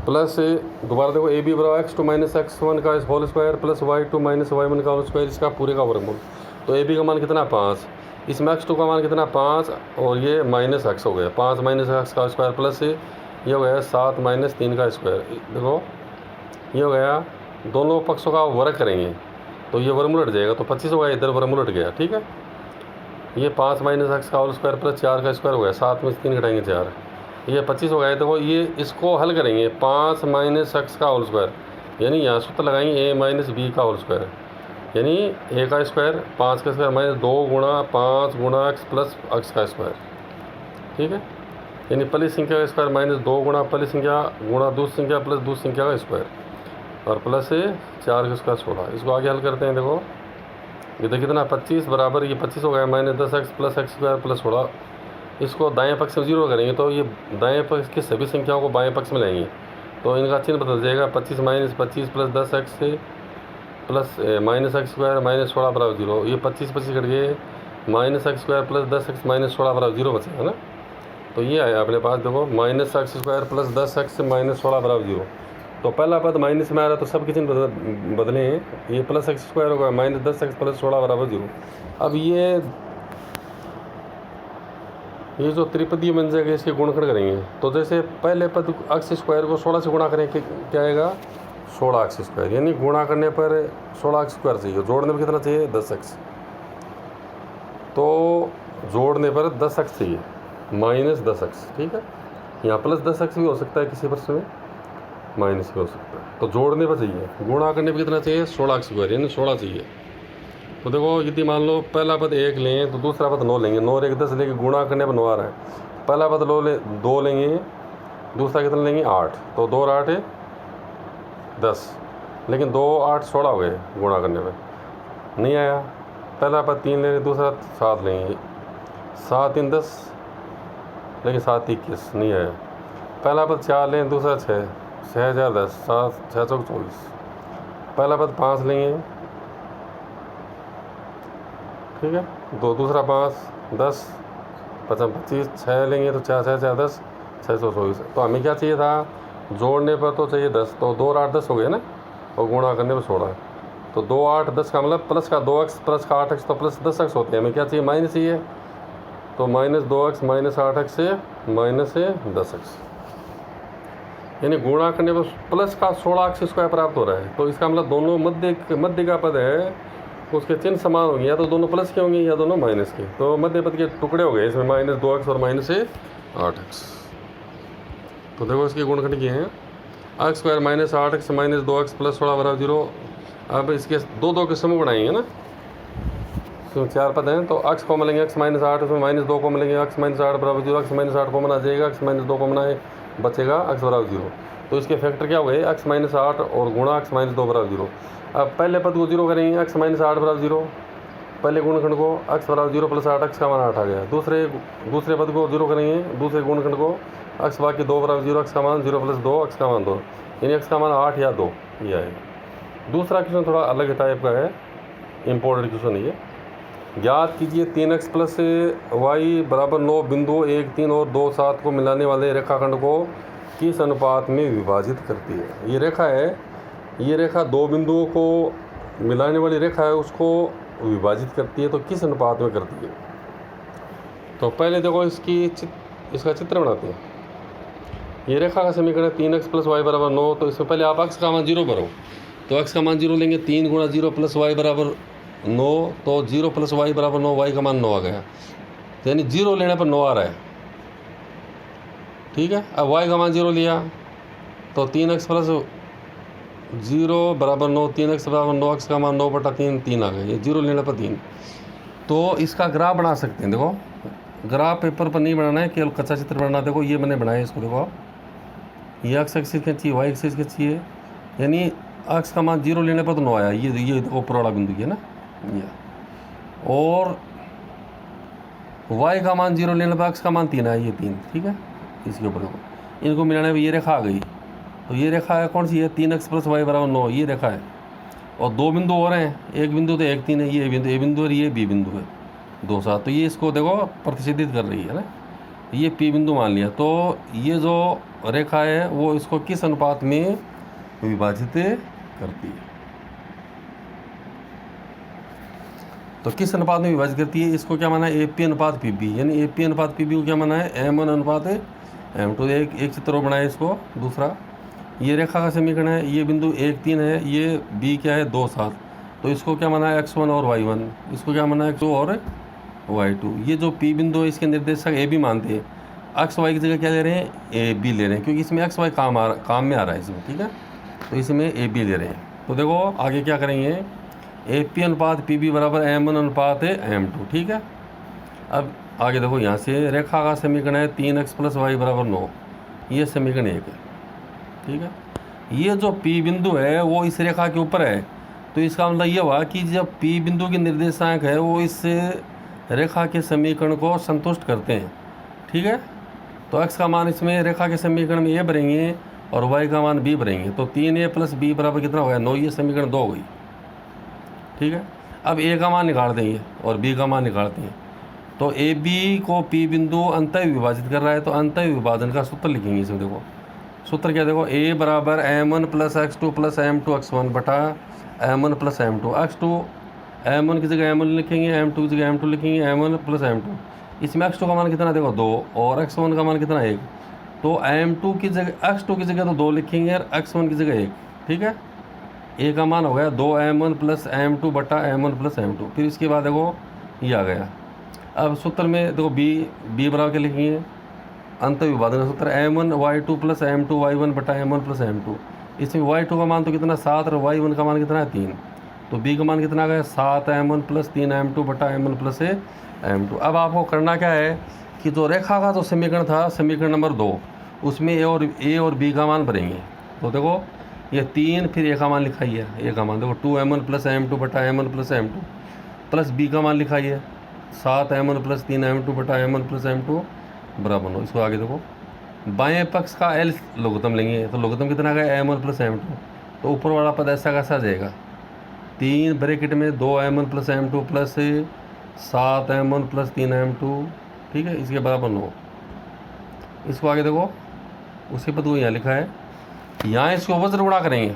प्लस दोबारा देखो AB बराबर x2 माइनस x1 का whole square plus y2 minus y1 का होल स्क्वायर, इसका पूरे का वर्गमूल। तो AB का मान कितना, 5। इसमें x2 का मान कितना, 5, और ये माइनस x हो गया, 5 माइनस x का स्क्वायर प्लस ये हो गया 7 माइनस 3 का स्क्वायर। देखो ये हो गया, दोनों पक्षों का वर्ग करेंगे तो ये वर्गमूल हट जाएगा, तो 25 हो गया, इधर वर्गमूल हट गया, ठीक है। ये 5 माइनस x का होल स्क्वायर प्लस 4 का स्क्वायर हो गया, 7 में 3 घटाएंगे 4, ये 25 हो गया। देखो ये इसको हल करेंगे, 5 माइनस x का होल स्क्वायर, यानी यहाँ सूत्र लगाएंगे a माइनस b का होल स्क्वायर, यानी a का स्क्वायर 5 का स्क्वायर माइनस 2 गुणा 5 गुणा x प्लस x का स्क्वायर, ठीक है। यानी पहली संख्या का स्क्वायर माइनस 2 गुणा पहली संख्या गुणा दूसरी संख्या प्लस दूसरी संख्या का स्क्वायर, और प्लस 4 का स्क्वायर 16। इसको आगे हल करते हैं। देखो ये तो कितना, 25 बराबर ये 25 हो गया minus 10x plus x square plus 16। इसको दाएं पक्ष में 0 करेंगे तो ये दाएं पक्ष की सभी संख्याओं को बाएं पक्ष में लाएंगे, तो इनका चिन्ह बदल जाएगा। 25 माइनस 25 प्लस 10x से plus minus x square minus 16 बराबर 0। ये 25 कट गए, minus x square plus 10x minus 16 बराबर 0 बचेगा ना। तो ये आया अपने पास, देखो minus x square plus 10x minus 16 बराबर 0। तो पहला पद माइनस में आ रहा है तो सब के चिन्ह बदले हैं। ये प्लस x स्क्वायर होगा माइनस 10x प्लस 16 बराबर 0। अब ये जो त्रिपदीय व्यंजक है इसके गुणनखंड करेंगे, तो जैसे पहले पद x स्क्वायर को 16 से गुणा करें, क्या आएगा, 16x स्क्वायर, यानी गुणा करने पर 16x स्क्वायर चाहिए, जोड़ने पर कितना चाहिए, 10x। तो जोड़ने पर 10x चाहिए माइनस 10x, ठीक है। यहाँ प्लस 10x भी हो सकता है, किसी प्रश्न में माइनस भी हो सकता है। तो जोड़ने पर चाहिए, गुणा करने पर कितना चाहिए, 16x स्क्वायर, यानी 16 चाहिए। तो देखो यदि मान लो पहला पद 1 लें तो दूसरा पद 9 लेंगे, 9 और 1 10 लेके गुणा करने पर 9 आ रहा है। पहला पद 2 लेंगे, दूसरा कितना लेंगे, 8। तो 2 और 8 है 10, लेकिन 2 8 16 हो गए गुणा करने पर, नहीं आया। पहला पद 3 लेंगे, दूसरा 7 लेंगे, 7 3 10, लेकिन 7 21, नहीं आया। पहला पद 4 लें, दूसरा 6, 6 4 10, 7 6 4 24। पहला पद 5 लेंगे, ठीक है, दूसरा 5 10 5 25, 6 लेंगे तो 4 6 4 10, 624। तो हमें क्या चाहिए था, जोड़ने पर तो चाहिए 10, तो 2 और 8 10 हो गए ना, और गुणा करने पर 16। तो 2 8 10 का मतलब प्लस का 2x प्लस का 8x तो प्लस 10x होते हैं। हमें क्या चाहिए? माइनस चाहिए। तो -2x माइनस 8x से -10x, यानी गुणा करने पर प्लस का 16x स्क्वायर प्राप्त हो रहा है। तो इसका मतलब दोनों मध्य का पद है उसके चिन्ह समान होंगे, या तो दोनों प्लस के होंगे या दोनों माइनस के। तो मध्य पद के टुकड़े हो गए इसमें -2x और -8x। तो देखो इसके गुणनखंड किए हैं। x square -8x -2x plus 16 बराबर 0। अब इसके दो के समूह बनाएंगे ना, तो 4 पद हैं। तो x को मिलेंगे x -8, उसमें -2 को मिलेंगे x -8 बराबर 0। x -8 को मना जाएगा, x -2 को मनाए बचेगा x बराबर 0। तो इसके फैक्टर क्या हो गए? x -8 और गुणा x -2 बराबर 0। अब पहले पद को 0 करेंगे, x -8 बराबर 0। पहले गुणनखंड को x बराबर 0 प्लस 8x का मान 8 आ गया। दूसरे पद को 0 करेंगे, दूसरे गुणनखंड को x बाकी 2 बराबर 0, x का मान 0 प्लस 2, x का मान 2, यानी x का मान 8 या 2 ये आएगा। दूसरा क्वेश्चन थोड़ा अलग टाइप का है, इम्पोर्टेंट क्वेश्चन ये। ज्ञात कीजिए 3x प्लस वाई बराबर 9 बिंदु 1 3 और 2 7 को मिलाने वाले रेखाखंड को किस अनुपात में विभाजित करती है? ये रेखा है, ये रेखा 2 बिंदुओं को मिलाने वाली रेखा है, उसको विभाजित करती है। तो किस अनुपात में करती है? तो पहले देखो इसका चित्र बनाते हैं। ये रेखा का समीकरण है 3x प्लस वाई बराबर 9। तो इसमें पहले आप x का मान 0 भरो। तो x का मान 0 लेंगे, 3 गुणा 0 प्लस वाई बराबर 9। तो 0 प्लस वाई बराबर 9, वाई का मान 9 आ गया, यानी 0 लेने पर 9 आ रहा है। ठीक है। अब y का मान 0 लिया तो 3x प्लस 0 बराबर 9, 3x बराबर 9, x का मान 9 बटा 3, 3 आ गया। ये 0 लेने पर 3। तो इसका ग्राफ बना सकते हैं। देखो ग्राफ पेपर पर नहीं बनाना है, केवल कच्चा चित्र बनाना। देखो ये मैंने बनाया इसको, देखो ये x एक्सिस खींची, y एक्सिस खींची है, यानी x का मान 0 लेने पर तो 9 आया। ये देखो ऊपर वाला बिंदु है ना ये, और y का मान 0 लेने पर x का मान 3 आया, ये 3। ठीक है। इसके ऊपर देखो इनको मिलाने पर ये रेखा आ गई। तो ये रेखा है कौन सी है? 3x प्लस वाई बराबर 9, ये रेखा है। और 2 बिंदु और हैं, एक बिंदु तो 1 3 है, ये बिंदु A बिंदु और ये B बिंदु है 2 7। तो ये इसको देखो प्रतिनिधित्व कर रही है ना, ये P बिंदु मान लिया। तो ये जो रेखा है वो इसको किस अनुपात में विभाजित करती है? तो किस अनुपात में विभाजित करती है? इसको क्या माना है? AP अनुपात PB, यानी AP अनुपात PB को क्या माना है? M1 अनुपात M2। एक चित्र और बनाए इसको। दूसरा ये रेखा का समीकरण है, ये बिंदु 1 3 है, ये B क्या है? 2 7। तो इसको क्या माना है? x1 और y1। इसको क्या माना है? x2 और y2। ये जो P बिंदु है इसके निर्देशक AB मानते हैं। x y की जगह क्या ले रहे हैं? AB ले रहे हैं, क्योंकि इसमें x y काम में आ रहा है इसमें। ठीक है। तो इसमें AB ले रहे हैं। तो देखो आगे क्या करेंगे? AP अनुपात PB बराबर M1 अनुपात M2। ठीक है। अब आगे देखो यहाँ से रेखा का समीकरण है 3x प्लस वाई बराबर 9, ये समीकरण 1 है। ठीक है। ये जो P बिंदु है वो इस रेखा के ऊपर है। तो इसका मतलब ये हुआ कि जब P बिंदु की निर्देशांक है वो इस रेखा के समीकरण को संतुष्ट करते हैं। ठीक है। तो x का मान इसमें रेखा के समीकरण में a भरेंगे और y का मान b भरेंगे। तो 3a प्लस b बराबर कितना हो गया? 9। ये समीकरण 2 हो गई। ठीक है। अब a का मान निकाल देंगे और b का मान निकालते हैं। तो ए बी को P बिंदु अंतः विभाजित कर रहा है, तो अंतः विभाजन का सूत्र लिखेंगे इसमें। देखो सूत्र क्या? देखो a बराबर m1 plus x2 plus m2 x1 बटा m1 plus m2 x2। m1 की जगह m1 लिखेंगे, m2 की जगह m2 लिखेंगे, m1 प्लस m2। इसमें x2 का मान कितना? देखो 2, और x1 का मान कितना? 1। तो m2 की जगह x2 की जगह तो 2 लिखेंगे और x1 की जगह 1। ठीक है। a का मान हो गया 2m1 प्लस m2 बटा m1 प्लस m2। फिर इसके बाद देखो ये आ गया। अब सूत्र में देखो b बराबर क्या लिखेंगे? अंत विभाजन का सूत्र m1 y2 plus m2 y1 बटा m1 प्लस m2। इसमें y2 का मान तो कितना? 7 और y1 का मान कितना है? 3। तो b का मान कितना आ गया? 7m1 प्लस 3m2 बटा m1 प्लस m2। अब आपको करना क्या है कि जो रेखा का जो समीकरण था, समीकरण नंबर 2, उसमें a और b का मान भरेंगे। तो देखो ये 3, फिर a का मान लिखाइए। a का मान देखो 2m1 प्लस m2 बटा m1 plus m2, plus b का मान लिखाइए 7m1 प्लस 3m2 बटा m1 प्लस m2 बराबर 9। इसको आगे देखो बाएं पक्ष का L लघुत्तम लेंगे। तो लघुत्तम कितना गया? m1 plus m2। तो ऊपर वाला पद ऐसा कैसा आ जाएगा? 3 ब्रैकेट में 2m1 plus m2 plus 7m1 plus 3m2। ठीक है। इसके बराबर 9। इसको आगे देखो उसी पद को यहाँ लिखा है। यहाँ इसको वज्र गुणा करेंगे।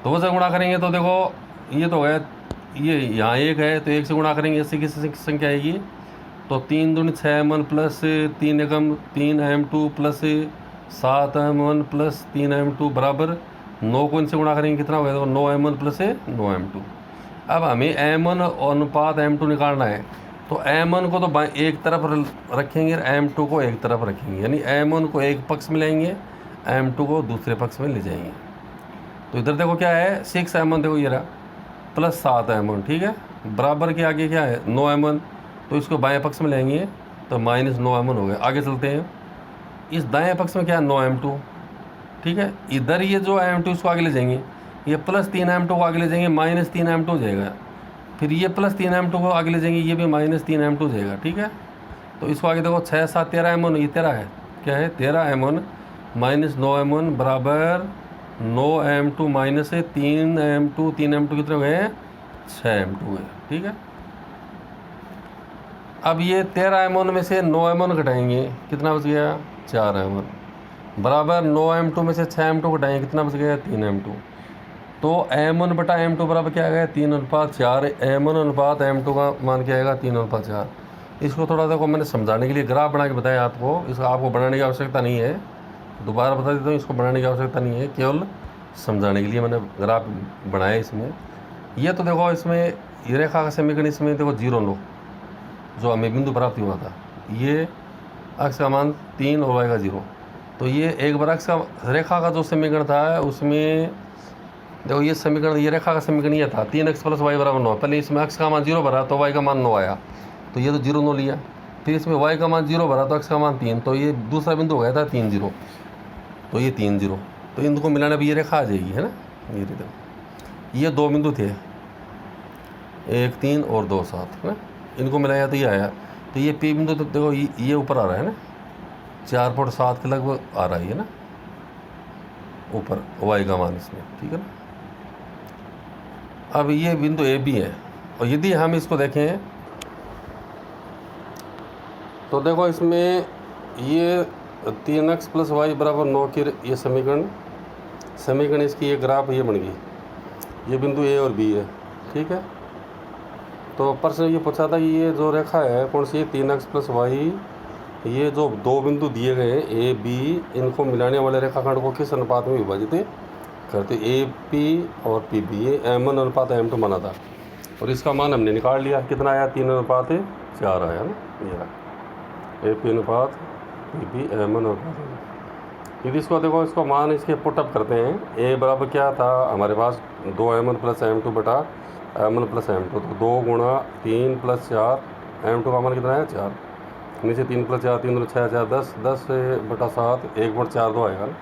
दो से गुणा करेंगे तो देखो ये तो है, ये यहाँ एक है तो एक से गुणा करेंगे, इससे किस संख्या आएगी, तो 3 दूनी 6m1 प्लस 3 एकम 3m2 plus 7m1 plus 3m2 बराबर 9 को इनसे गुणा करेंगे कितना होगा, तो 9m1 प्लस 9m2। अब हमें m1 अनुपात m2 निकालना है, तो m1 को तो एक तरफ रखेंगे और m2 को एक तरफ रखेंगे, यानी m1 को एक पक्ष में लेंगे, m2 को दूसरे पक्ष में ले जाएंगे। तो इधर देखो क्या है 6m1, देखो ये रहा प्लस 7m1, ठीक है, बराबर के आगे क्या है 9m1, तो इसको बाएं पक्ष में लेंगे तो माइनस 9m1 हो गया। आगे चलते हैं, इस दाएं पक्ष में क्या है 9m2, ठीक है, इधर ये जो m2 इसको आगे ले जाएंगे, ये प्लस 3m2 को आगे ले जाएंगे, माइनस 3m2 हो जाएगा, फिर ये प्लस 3m2 को आगे ले जाएंगे, ये भी माइनस 3m2 हो जाएगा, ठीक है। तो इसको आगे देखो 6 7 13m1, ये 13 है, क्या है 13m1 माइनस 9m1 बराबर 9m2 माइनस 3m2, 3m2 कितने हो गए 6m2 है, ठीक है। अब ये 13m1 में से 9m1 घटाएंगे, कितना बच गया 4m1 बराबर 9m2 में से 6m2 घटाएंगे, कितना बच गया 3m2। तो m1 बटा m2 बराबर क्या आएगा 3:4, m1 अनुपात m2 का मान क्या आएगा 3:4। इसको थोड़ा सा मैंने समझाने के लिए ग्राफ बना के बताया आपको, इसको आपको बनाने की आवश्यकता नहीं है, दोबारा बता देता हूँ, इसको बनाने की आवश्यकता नहीं है, केवल समझाने के लिए मैंने ग्राफ बनाया इसमें। ये तो देखो इसमें ये रेखा का समीकरण, इसमें देखो 0 लो जो हमें बिंदु प्राप्त हुआ था, ये अक्ष का मान 3 और y का 0, तो ये एक बार अक्ष का रेखा का जो समीकरण था उसमें देखो ये समीकरण, ये रेखा का समीकरण ये था 3x प्लस वाई बराबर 9, पहले इसमें अक्ष का मान 0 भरा तो y का मान 9 आया, तो ये तो 0 9 लिया, फिर इसमें y का मान 0 भरा तो अक्ष का मान 3, तो ये दूसरा बिंदु हो गया था 3 0, तो ये 3 0, तो इनको मिलाने पर ये रेखा आ जाएगी, है ना। ये देखो ये दो बिंदु थे 1 3 और 2 7, है ना, इनको मिलाया तो ये आया, तो ये P बिंदु तो देखो ये ऊपर आ रहा है ना, 4.7 के लगभग आ रहा है ना ऊपर y का मान इसमें, ठीक है ना। अब ये बिंदु A भी है, और यदि हम इसको देखें तो देखो इसमें ये 3x प्लस वाई बराबर 9 की ये समीकरण इसकी ये ग्राफ ये बन गई, ये बिंदु A और B है, ठीक है। तो प्रश्न ये पूछा था कि ये जो रेखा है कौन सी है 3x प्लस वाई, ये जो दो बिंदु दिए गए हैं A B, इनको मिलाने वाले रेखाखंड को किस अनुपात में विभाजित करते, AP और PB, ये m1 अनुपात m2 माना था, और इसका मान हमने निकाल लिया, कितना आया 3:4 आया ना, ये रहा AP अनुपात PB m1 अनुपात। यदि इसको देखो इसको मान इसके पुटअप करते हैं, A बराबर क्या था हमारे पास 2m1 प्लस m2 बटा m1 प्लस m2, तो 2 गुणा 3 प्लस 4, m2 का मान कितना है 4, नीचे 3 प्लस 4 3 6 4 10 10 बटा 7 1/4 2 आएगा ना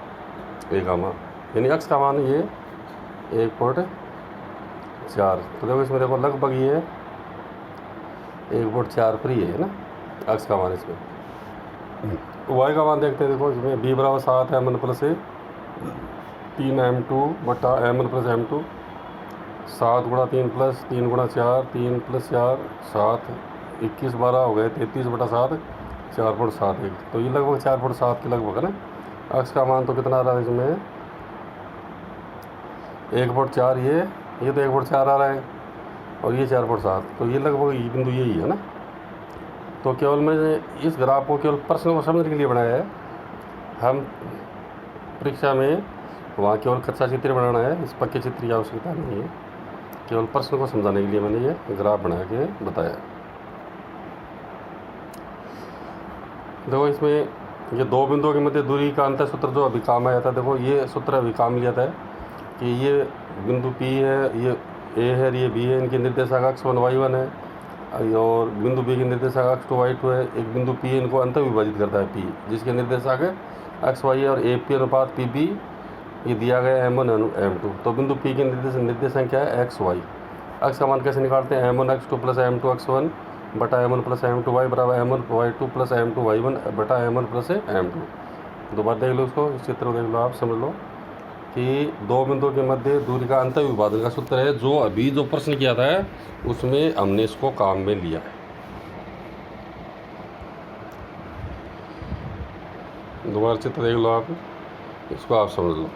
A का मान, यानी अक्ष का मान ये 1/4। तो देखो इसमें देखो लगभग ये 1/4 पर ही है ना अक्ष का मान। इसमें y का मान देखते हैं, देखो इसमें b बराबर 7 m1 प्लस 3m2 बटा m1 प्लस m2, 7 गुणा 3 प्लस 3 गुणा 4 3 प्लस 4 7 21 12 हो गए 33 बटा 7 4.71, तो ये लगभग 4.7 के लगभग है ना। अक्ष का मान तो कितना आ रहा है इसमें 1/4, ये तो 1/4 आ रहा है, और ये 4.7, तो ये लगभग ये बिंदु यही है ना। तो केवल मैंने इस ग्राफ को केवल प्रश्न को समझने के लिए बनाया है, हम परीक्षा में वहाँ केवल कच्चा चित्र बनाना है, इस पक्के चित्र की आवश्यकता नहीं है, केवल प्रश्न को समझाने के लिए मैंने ये ग्राफ बना के बताया। देखो इसमें ये दो बिंदुओं के मध्य दूरी का अंतर सूत्र जो अभी काम आया था, देखो ये सूत्र अभी काम लिया था कि ये बिंदु P है, ये A है, ये B है, इनके निर्देशांक अक्ष 1 y1 है, और बिंदु B के निर्देशांक अक्ष 2 y2 है। एक बिंदु P इनको अंतर विभाजित करता है P, जिसके निर्देशांक है अक्ष y है, और AP अनुपात PB ये दिया गया m1 m2। तो बिंदु P के निर्देशांक क्या है x y। अक्ष का मान कैसे निकालते हैं, m1 x2 plus m2 x1 बटा m1 प्लस m2 y बराबर m1 y2 plus m2 y1 बटा m1 प्लस m2। दोबारा देख लो इसको, इस चित्र को देख लो, आप समझ लो कि दो बिंदुओं के मध्य दूरी का अंतर विभाजन का सूत्र है, जो अभी जो प्रश्न किया था उसमें हमने इसको काम में लिया है। दोबारा चित्र देख लो आप, इसको आप समझ लो।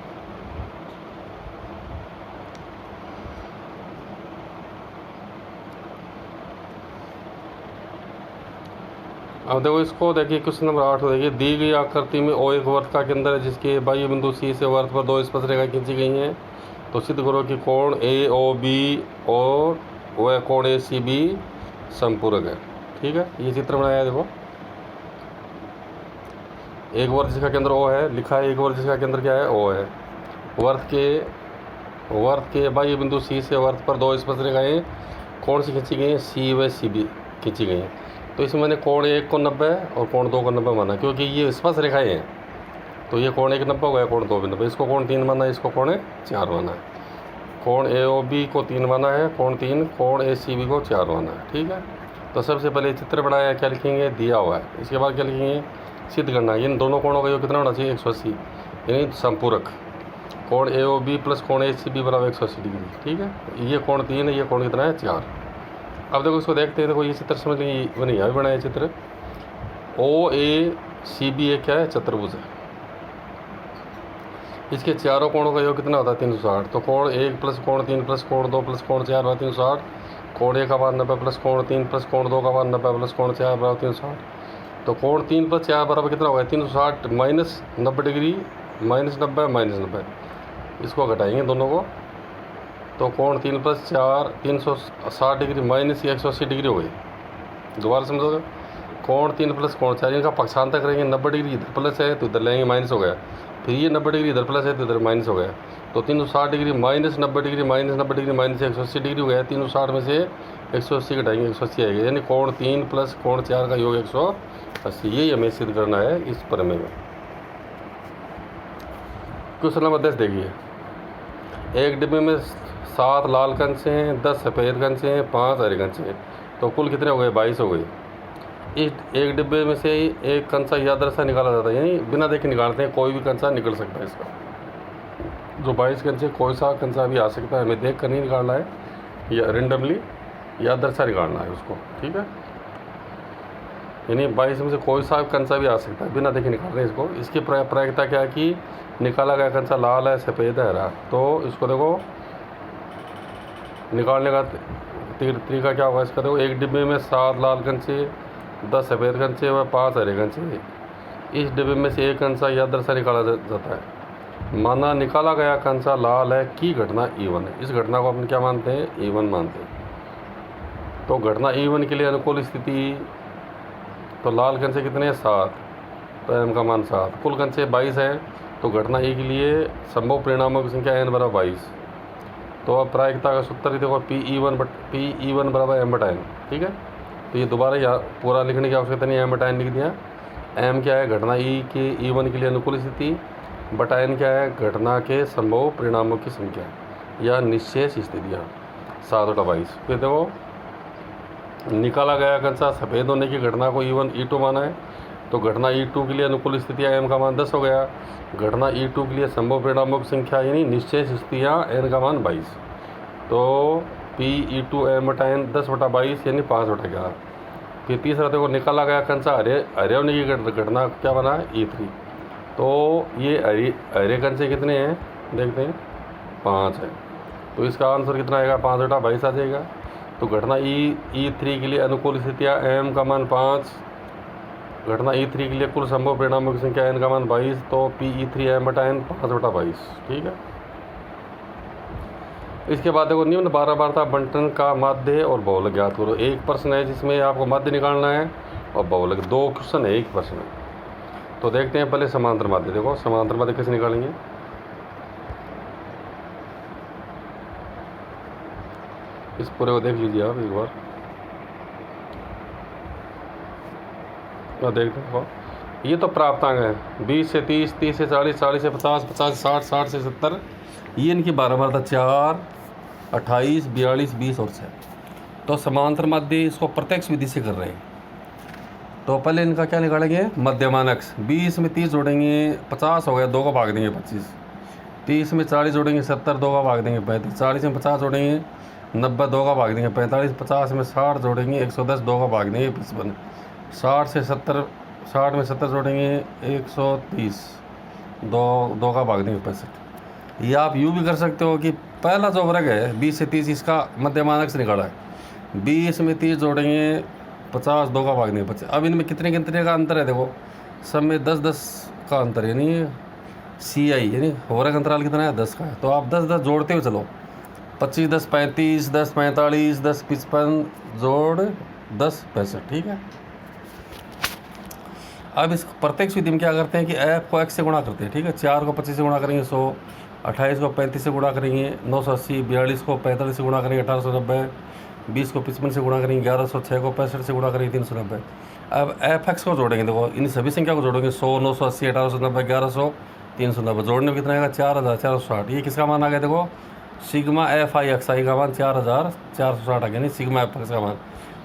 अब देखो इसको देखिए, क्वेश्चन नंबर 8 को देखिए, दी गई आकृति में ओ एक वर्त का केंद्र है जिसके बाह्य बिंदु सी से वर्त पर दो स्पर्श रेखा खींची गई हैं, तो सिद्ध करो कि कोण ए ओ बी और वह कोण ए सी बी संपूरक है। ठीक है, ये चित्र बनाया है। देखो एक वर्त जिसका केंद्र ओ है, लिखा है एक वर्त जिसका केंद्र क्या है, ओ है। वर्त के बाह्य बिंदु सी से वर्त पर दो स्पर्श रेखाएं कौन सी खींची गई हैं, सी व सी बी खींची गई हैं। तो इसमें मैंने कोण 1 को 90 और कोण 2 को 90 माना, क्योंकि ये स्पर्श रेखाएं हैं। तो ये कोण 1 90 हो गया, कोण 2 भी 90, इसको कोण 3 माना है, इसको कोण 4 माना है। कोण ए ओ बी को 3 माना है, कोण 3, कोण ए सी बी को 4 माना है। ठीक है, तो सबसे पहले चित्र बनाया है, क्या लिखेंगे, दिया हुआ है। इसके बाद क्या लिखेंगे, सिद्ध करना है। इन दोनों कोणों का योग कितना होना चाहिए, 180, यानी संपूरक। कोण ए ओ बी प्लस कोण ए सी बी बराबर 180 डिग्री। ठीक है, ये कोण 3 है, ये कोण कितना है, 4। अब देखो इसको देखते हैं। देखो ये चित्र समझ लीजिए, बनी यहाँ भी बनाया चित्र। ओ ए सी बी एक क्या है, चतुर्भुज है। इसके चारों कोणों का योग कितना होता है, 360। तो कोण 1 प्लस कोण 3 प्लस कोण 2 प्लस कोण 4 बराबर 360। कोण 1 का मान 90 प्लस कोण 3 प्लस कोण 2 का मान 90 प्लस कोण 4 बराबर 360। तो कोण 3 प्लस 4 बराबर कितना होगा, 360 माइनस 90 डिग्री, माइनस 90 माइनस 90, इसको घटाएंगे दोनों को। तो कोण 3 प्लस 4 360 डिग्री माइनस 180 डिग्री हो गई। दोबारा समझोगे, कोण 3 प्लस कोण 4, इनका पक्षांतर करेंगे। 90 डिग्री इधर प्लस है तो इधर लेंगे माइनस हो गया, फिर ये 90 डिग्री इधर प्लस है तो इधर माइनस हो गया। तो 360 degree minus 90 degree minus 90 degree minus 180 degree हो गया। 360 में से 180 घटाएंगे, 180 आएगा, यानी कोण 3 प्लस कोण 4 का योग 180। यही हमें सिद्ध करना है इस प्रमेय में। क्वेश्चन नंबर 10 देखिए, एक डिब्बे में 7 लाल कंचे हैं, 10 सफ़ेद कंचे हैं, 5 हरे कंचे हैं, तो कुल कितने हो गए, 22 हो गए। इस एक डिब्बे में से एक कंचा यादृच्छा निकाला जाता है, यानी बिना देखे निकालते हैं, कोई भी कंचा निकल सकता है इसका। जो 22 कंचे, कोई सा कंचा भी आ सकता है, हमें देख कर नहीं निकालना है, या रेंडमली यादृच्छा निकालना है उसको। ठीक है, यानी 22 में से कोई सा कंचा भी आ सकता है, बिना देखे निकाल रहे हैं इसको। इसकी प्रायिकता क्या है कि निकाला गया कंचा लाल है, सफ़ेद है, हरा। तो इसको देखो निकालने का तरीका क्या होगा इसका। देखो एक डिब्बे में 7 लाल कंचे, 10 सफ़ेद कंचे व 5 हरे कंचे। इस डिब्बे में से एक कंचा यादृच्छा निकाला जाता है। माना निकाला गया कंचा लाल है की घटना E1 है। इस घटना को अपन क्या मानते हैं, E1 मानते हैं। तो घटना E1 के लिए अनुकूल स्थिति, तो लाल कंचे कितने हैं, 7, तो M का मान 7। कुल कंचे 22 हैं, तो घटना E के लिए संभव परिणामों की संख्या n बराबर 22। तो अब प्रायिकता का सूत्र देखो, P E1 बराबर M बटा N। ठीक है, तो ये दोबारा यहाँ पूरा लिखने की आवश्यकता नहीं है, M बटा N लिख दिया। M क्या है, घटना E1 के लिए अनुकूल स्थिति, बटा N क्या है, घटना के संभव परिणामों की संख्या या निश्चेष स्थितियाँ, 7 बटा 22। फिर देखो निकाला गया कंचा सफ़ेद होने की घटना को E2 माना है, तो घटना E2 के लिए अनुकूल स्थितियाँ M का मान 10 हो गया। घटना E2 के लिए संभव परिणामों की संख्या यानी निश्चय स्थितियाँ N का मान 22। तो P E2 M बटा N 10 बटा 22 यानी 5 बटा 11। फिर तीसरा देखो निकाला गया कंचा हरे होने की घटना क्या बना है, E3। तो ये हरे कंचे कितने हैं, देखते हैं, 5 है। तो इसका आंसर कितना आएगा, 5 बटा 22 आ जाएगा। तो घटना E3 के लिए अनुकूल स्थितियाँ M का मान 5, घटना E3 के लिए कुल संभव परिणामों की संख्या N का मान 22। तो P E3 M बटा N 5 बटा 22। ठीक है, इसके बाद देखो निम्न बारहबारता बंटन का माध्य और बहुलक ज्ञात करो। एक प्रश्न है जिसमें आपको माध्य निकालना है और बहुलक, 2 क्वेश्चन है एक प्रश्न है। तो देखते हैं पहले समांतर माध्य। देखो समांतर माध्य कैसे निकालेंगे, इस पूरे को देख लीजिए आप एक बार। देखते हो ये तो प्राप्तांक है, 20 से 30, 30 से 40, 40 से 50, 50 से 60, 60 से 70। ये इनकी बारहबारता 4, 28, 42, 20 और 6। तो समांतर माध्य इसको प्रत्यक्ष विधि से कर रहे हैं। तो पहले इनका क्या निकालेंगे, मध्यमानक। 20 में 30 जोड़ेंगे, 50 हो गया, 2 को भाग देंगे 25। 30 में 40 जोड़ेंगे, 70, 2 का भाग देंगे 35। 40 में 50 जोड़ेंगे, 90, 2 का भाग देंगे 45। 50 में 60 जोड़ेंगे, 110, 2 का भाग देंगे 55। 60 से 70, 60 में 70 जोड़ेंगे, 130, 2 का भाग देंगे 65। या आप यूँ भी कर सकते हो कि पहला जो वर्ग है 20 से 30, इसका मध्यमानक से निकाला है। 20 में 30 जोड़ेंगे, 50 2 का भाग नहीं 50। अब इनमें कितने कितने का अंतर है देखो, सब में 10-10 का अंतर, यानी CI यानी वर्ग अंतराल कितना है 10 का है। तो आप 10-10 जोड़ते हुए चलो, 25 10 35 10 45 10 55 जोड़ 10 65, ठीक है। अब इस प्रत्येक विधि में क्या करते हैं कि f को x से गुणा करते हैं, ठीक है। 4 को 25 से गुणा करेंगे 100, 28 को 35 से गुणा करेंगे 980, 42 को 45 से गुणा करेंगे 1890, 20 को 55 से गुणा करेंगे 1100, 6 को 65 से गुणा करेंगे 390। अब fx को जोड़ेंगे, देखो इन सभी संख्या को जोड़ेंगे, 100 980 1890 1100 390, जोड़ने में कितना आएगा 4460। ये किसका मान आ गया देखो, सिग्मा FI XI का मान 4460 आ गया, यानी सिग्मा FX का मान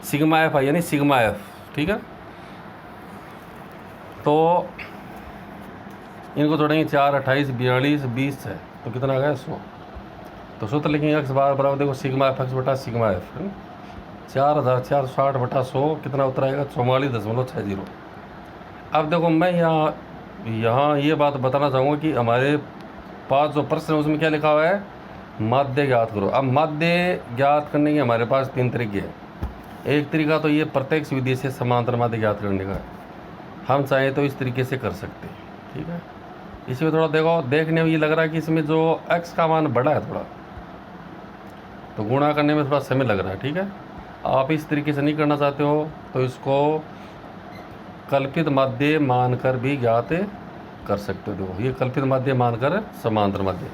सिग्मा FI यानी सिग्मा F, ठीक है। तो इनको जोड़ेंगे 4 28 42 20 है, तो कितना आ गया 100। तो सूत्र लिखेंगे x बराबर देखो सिग्मा FX बटा सिग्मा F, 4460 बटा 100 कितना उत्तर आएगा 44.60। अब देखो मैं यहाँ ये बात बताना चाहूँगा कि हमारे पास जो प्रश्न है उसमें क्या लिखा हुआ है, माध्य ज्ञात करो। अब माध्य ज्ञात करने के हमारे पास 3 तरीके हैं। एक तरीका तो ये प्रत्यक्ष विधि से समांतर माध्य ज्ञात करने का है, हम चाहें तो इस तरीके से कर सकते हैं, ठीक है। इसमें थोड़ा देखो, देखने में ये लग रहा है कि इसमें जो x का मान बड़ा है थोड़ा, तो गुणा करने में थोड़ा समय लग रहा है, ठीक है। आप इस तरीके से नहीं करना चाहते हो तो इसको कल्पित माध्य मानकर भी ज्ञात कर सकते हो। देखो ये कल्पित माध्य मानकर समांतर माध्य।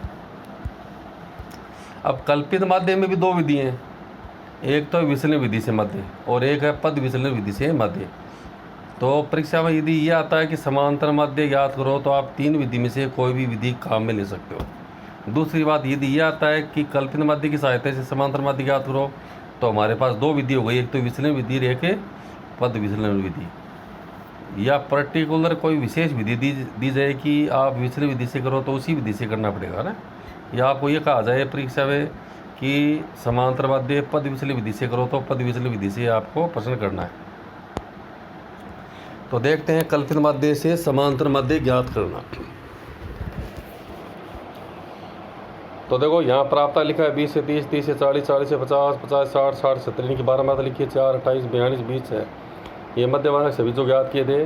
अब कल्पित माध्य में भी 2 विधि हैं, एक तो विचलन विधि से माध्य और एक है पद विचलन विधि से माध्य। तो परीक्षा में यदि ये आता है कि समांतर माध्य ज्ञात करो तो आप 3 विधि में से कोई भी विधि काम में ले सकते हो। दूसरी बात यदि ये आता है कि कल्पित माध्य की सहायता से समांतर माध्य ज्ञात करो तो हमारे पास 2 विधि हो गई, एक तो विचलन विधि और एक पद विचलन विधि। या पर्टिकुलर कोई विशेष विधि दी जाए कि आप विचलन विधि से करो तो उसी विधि से करना पड़ेगा ना, या आपको ये कहा जाए परीक्षा में कि समांतर माध्य पद विचलन विधि से करो तो पद विचलन विधि से आपको प्रश्न करना है। तो देखते हैं कल्पित माध्य से समांतर माध्य ज्ञात करना। तो देखो यहाँ प्राप्ता लिखा है 20 से 30 30 से 40 40 से 50 50 60 60 70, यानी कि 12 मात्रा लिखी है, 4 28 42 20 है। ये मध्य मानक सभी जो ज्ञात किए थे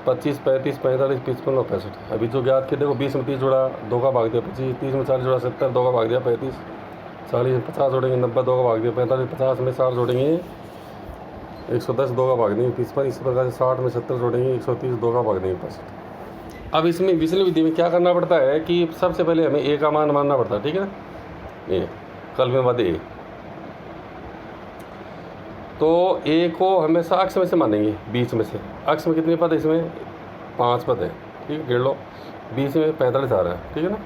25 35 45 55 और 65। अभी जो ज्ञात किए देखो 20 में 30 जोड़ा 2 का भाग दिया 25, 30 में 40 जोड़ा 70 2 का भाग दिया 35, 40 में 50 जोड़ेंगे 90 2 का भाग दिया 45, 50 में 60 जोड़ेंगे 110 2 का भाग देंगे 55, इसी प्रकार से 60 में 70 जोड़ेंगे 130 2 का भाग देंगे 65। अब इसमें विचलन विधि में क्या करना पड़ता है कि सबसे पहले हमें a का मान मानना पड़ता है, ठीक है ना। ये कल्पित माध्य a, तो a को हमेशा अक्ष में से मानेंगे, बीच में से। अक्ष में कितने पद है, इसमें 5 पद है, ठीक है, गिन लो। बीच में 45 आ रहा है, ठीक है ना।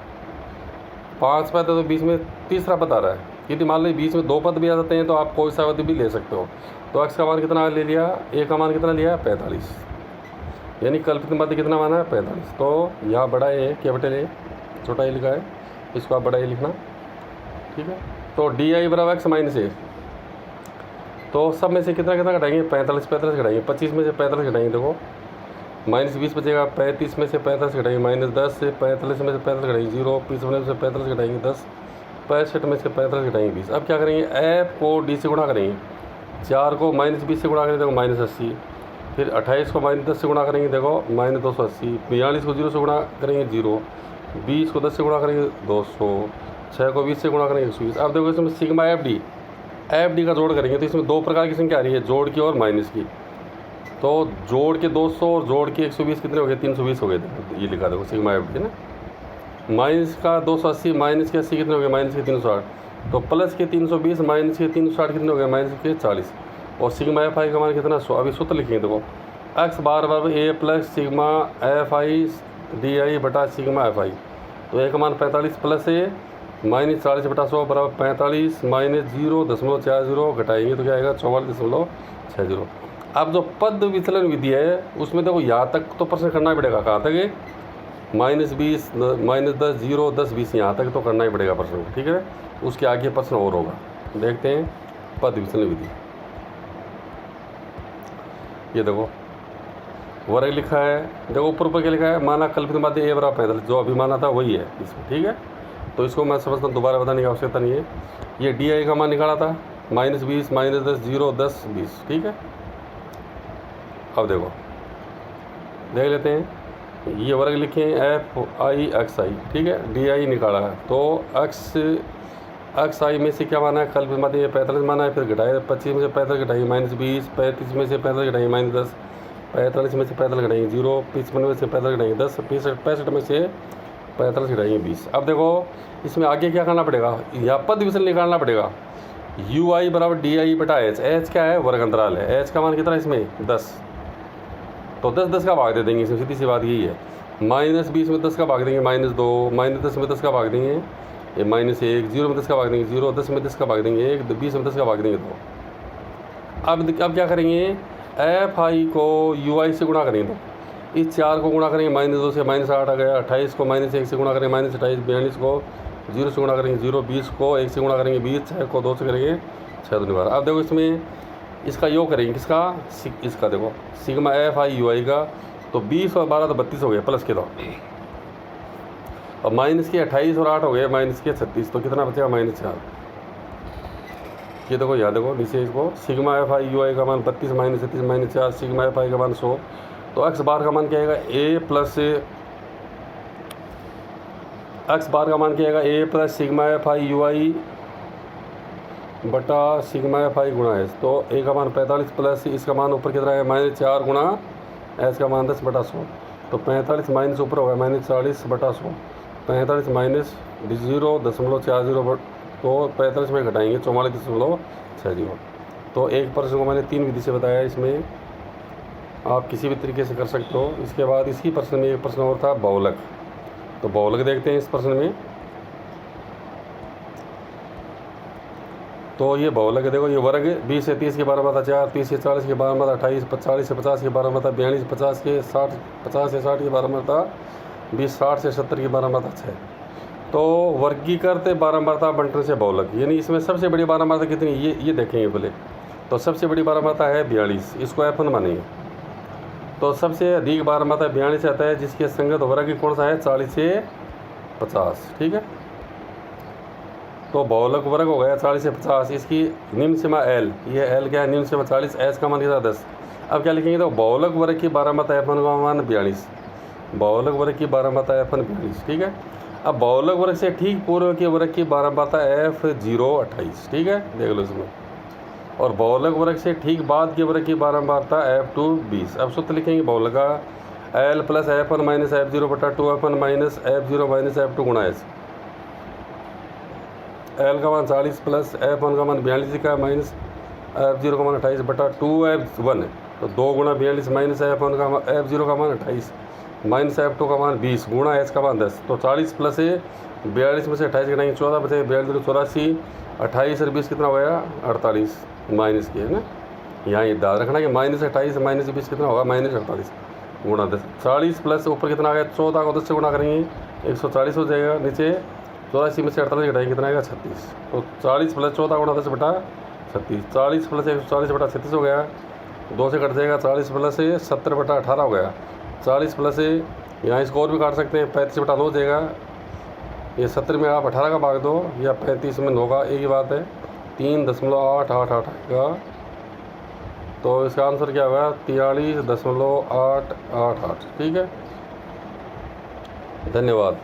5 पद है तो बीच में तीसरा पद आ रहा है। यदि मान लो बीच में 2 पद भी आ जाते हैं तो आप कोई सा पद भी ले सकते हो। तो अक्ष का मान कितना ले लिया, a का मान कितना लिया 45, यानी कल्पित माध्य कितना माना है 45। तो यहाँ बड़ा ए कैपिटल ए, छोटा ए लिखा है, इसको आप बड़ा ए लिखना, ठीक है। तो DI बराबर x माइनस ए, तो सब में से कितना कितना घटाएंगे 45 45 घटाएंगे, 25 में से 45 घटाएंगे, देखो माइनस 20 बचेगा, 35 में से 45 घटाएंगे, माइनस 10 से 45 में से 45 घटाएंगे 0, 50 में से 45 घटाएंगे 10, 65 में से 45 घटाएंगे 20। अब क्या करेंगे, f को d से गुणा करेंगे, 4 को माइनस 20 से गुणा करेंगे, देखो माइनस 80, फिर 28 को माइनस 10 से गुणा करेंगे, देखो माइनस 280, 42 को 0 से गुणा करेंगे 0, 20 को 10 से गुणा करेंगे 200, 6 को 20 से गुणा करेंगे 120। अब देखो इसमें सिग्मा एफ डी का जोड़ करेंगे तो इसमें 2 प्रकार की संख्या आ रही है, जोड़ की और माइनस की। तो जोड़ के 200 और जोड़ के 120 कितने हो गए, 320 हो गए, ये लिखा देखो सिग्मा एफ डी ना। माइनस का 280 माइनस के 80 कितने हो गए, माइनस के 360, तो प्लस के 320 माइनस के 360 कितने हो गए, माइनस के 40, और सिग्मा एफ आई का मान कितना 100। अभी सूत्र लिखेंगे, देखो x बराबर a plus sigma F I D I बटा सिग्मा एफ आई। तो a का मान 45 प्लस a माइनस 40 बटा 100 बराबर 45 माइनस 0.40 घटाएंगे तो क्या आएगा 44.60। अब जो पद विचलन विधि है उसमें देखो यहाँ तक तो प्रश्न करना ही पड़ेगा, कहाँ तक माइनस 20 माइनस 10 0 10 20 यहाँ तक तो करना ही पड़ेगा प्रश्न, ठीक है। उसके आगे प्रश्न और होगा, देखते हैं पद विचलन विधि। ये देखो वर्ग लिखा है, देखो ऊपर क्या लिखा है, माना कल्पित माध्य a बराबर 45, जो अभी माना था वही है इसमें, ठीक है। तो इसको मैं समझता हूँ दोबारा बताने की आवश्यकता नहीं है। ये DI का मान निकाला था -20 -10 0 10 20, ठीक है। अब देखो देख लेते हैं, ये वर्ग लिखे एफ आई एक्स आई, ठीक है, डी आई निकाला है, तो एक्स आई में से क्या माना है, कल भी माना 45 माना है, फिर घटाए 25 में से 45 घटाएंगे -20, 35 में से 45 घटाएंगे -10, 45 में से 45 घटाएंगे 0, 55 में से 45 घटाएंगे 10, 65 में से 45 घटाएंगे 20। अब देखो इसमें आगे क्या करना पड़ेगा, यहाँ पद विचलन निकालना पड़ेगा। यू आई बराबर डी आई बटा एच, एच क्या है, वर्ग अंतराल है, एच का मान कितना है इसमें 10, तो 10 का भाग दे देंगे, इसमें सीधी सी बात यही है। -20 में 10 का भाग देंगे -2, -10 में 10 का भाग देंगे ये -1, 0 में 10 का भाग देंगे 0, 10 में 10 का भाग देंगे 1, 20 में 10 का भाग देंगे 2। अब क्या करेंगे, एफ आई को यू आई से गुणा करेंगे, तो इस 4 को गुणा करेंगे -2 से -8 आ गया, 28 को -1 से गुणा करेंगे -28, 42 को 0 से गुणा करेंगे 0, 20 को 1 से गुणा करेंगे 20, 6 को 2 से करेंगे 6 दूनी 12। अब देखो इसमें इसका योग करेंगे, किसका, इसका देखो सिग्मा एफ आई यू आई का, तो 20 और 12 तो 32 हो गए प्लस के, तो और माइनस के 28 और 8 हो गए माइनस के 36, तो कितना बचेगा -4। ये देखो यहाँ देखो नीचे इसको, सिग्मा एफ आई यू आई का मान 32 -36 -4, सिग्मा एफ आई का मान 100, तो एक्स बार का मान क्या आएगा, एक्स बार का मान क्या आएगा, A plus sigma F I U I बटा सिग्मा एफ आई गुणा एच, तो ए का मान 45 प्लस इसका मान ऊपर कितना है -4 गुणा एच का मान 10 बटा 100, तो 45 माइनस ऊपर होगा -40 बटा 100, 45 माइनस 0.40, तो 45 में घटाएंगे 44.60। तो एक प्रश्न को मैंने 3 विधि से बताया, इसमें आप किसी भी तरीके से कर सकते हो। इसके बाद इसी प्रश्न में एक प्रश्न और था बहुलक, तो बहुलक देखते हैं इस प्रश्न में। तो ये बहुलक देखो, ये वर्ग 20 से 30 के 12 बता 4, 30 से 40 के 12 बता 28, 40 से 50 के 12 बता 42, 50 से 60 के 12 बता 20, 60 से 70 के 12 बता 6। तो वर्गीकृत 12 मात्रा बंटन से बहुलक, यानी इसमें सबसे बड़ी 12 मात्रा कितनी, ये देखेंगे पहले। तो सबसे बड़ी 12 मात्रा है 42, इसको एफ वन मानेंगे। तो सबसे अधिक 12 मात्रा 42 आता है, जिसके संगत वर्ग कौन सा है 40 से 50, ठीक है। तो बहुलक वर्ग हो गया 40 से 50, इसकी निम्न सीमा एल, ये एल क्या है, निम्न सीमा 40, एच का मान कितना 10। अब क्या लिखेंगे, तो बहुलक वर्ग की 12 मात्रा एफ वन का मान 42, बहुलक वर्ग की 12 मात्रा एफ वन 42, ठीक है। अब बहुलक वर्ग से ठीक पूर्व के वर्ग की 12 मात्रा एफ 0 28, ठीक है, देख लो इसमें। और बहुलक वर्ग से ठीक बाद के वर्ग की 12 मात्रा एफ 2 20। अब सूत्र लिखेंगे बहुलक का L plus F one minus F 0 बटा 2 F one minus F 0 minus F 2 गुणा एच। एल का मान 40 प्लस एफ वन का मान 42 का माइनस एफ 0 का मान 28 बटा 2 एफ 1, तो 2 गुणा 42 माइनस एफ वन का एफ 0 का मान 28 माइनस एफ 2 का मान 20 गुणा एच का मान 10। तो 40 प्लस 42 में से 28 घटाएंगे 14 बचे 42 84, 28 और 20 कितना हो गया 48 माइनस की, है ना। यहाँ ये याद रखना कि -28 माइनस 20 कितना होगा -48 गुणा 10। 40 प्लस ऊपर कितना आ गया 14 को 10 से गुणा करेंगे 140 हो जाएगा, नीचे 84 में से 48 घटाएंगे कितना आएगा 36। तो 40 प्लस 14 गुणा 10 बटा 36, 40 प्लस 140 बटा 36 हो गया, 2 से कट जाएगा, 40 प्लस 70 बटा 18 हो गया, 40 प्लस यहाँ इसको और भी काट सकते हैं 35 बटा 2 हो जाएगा। ये 70 में आप 18 का भाग दो या 35 में 9 का, एक ही बात है, 3.888 का। तो इसका आंसर क्या होगा 43.888, ठीक है। धन्यवाद।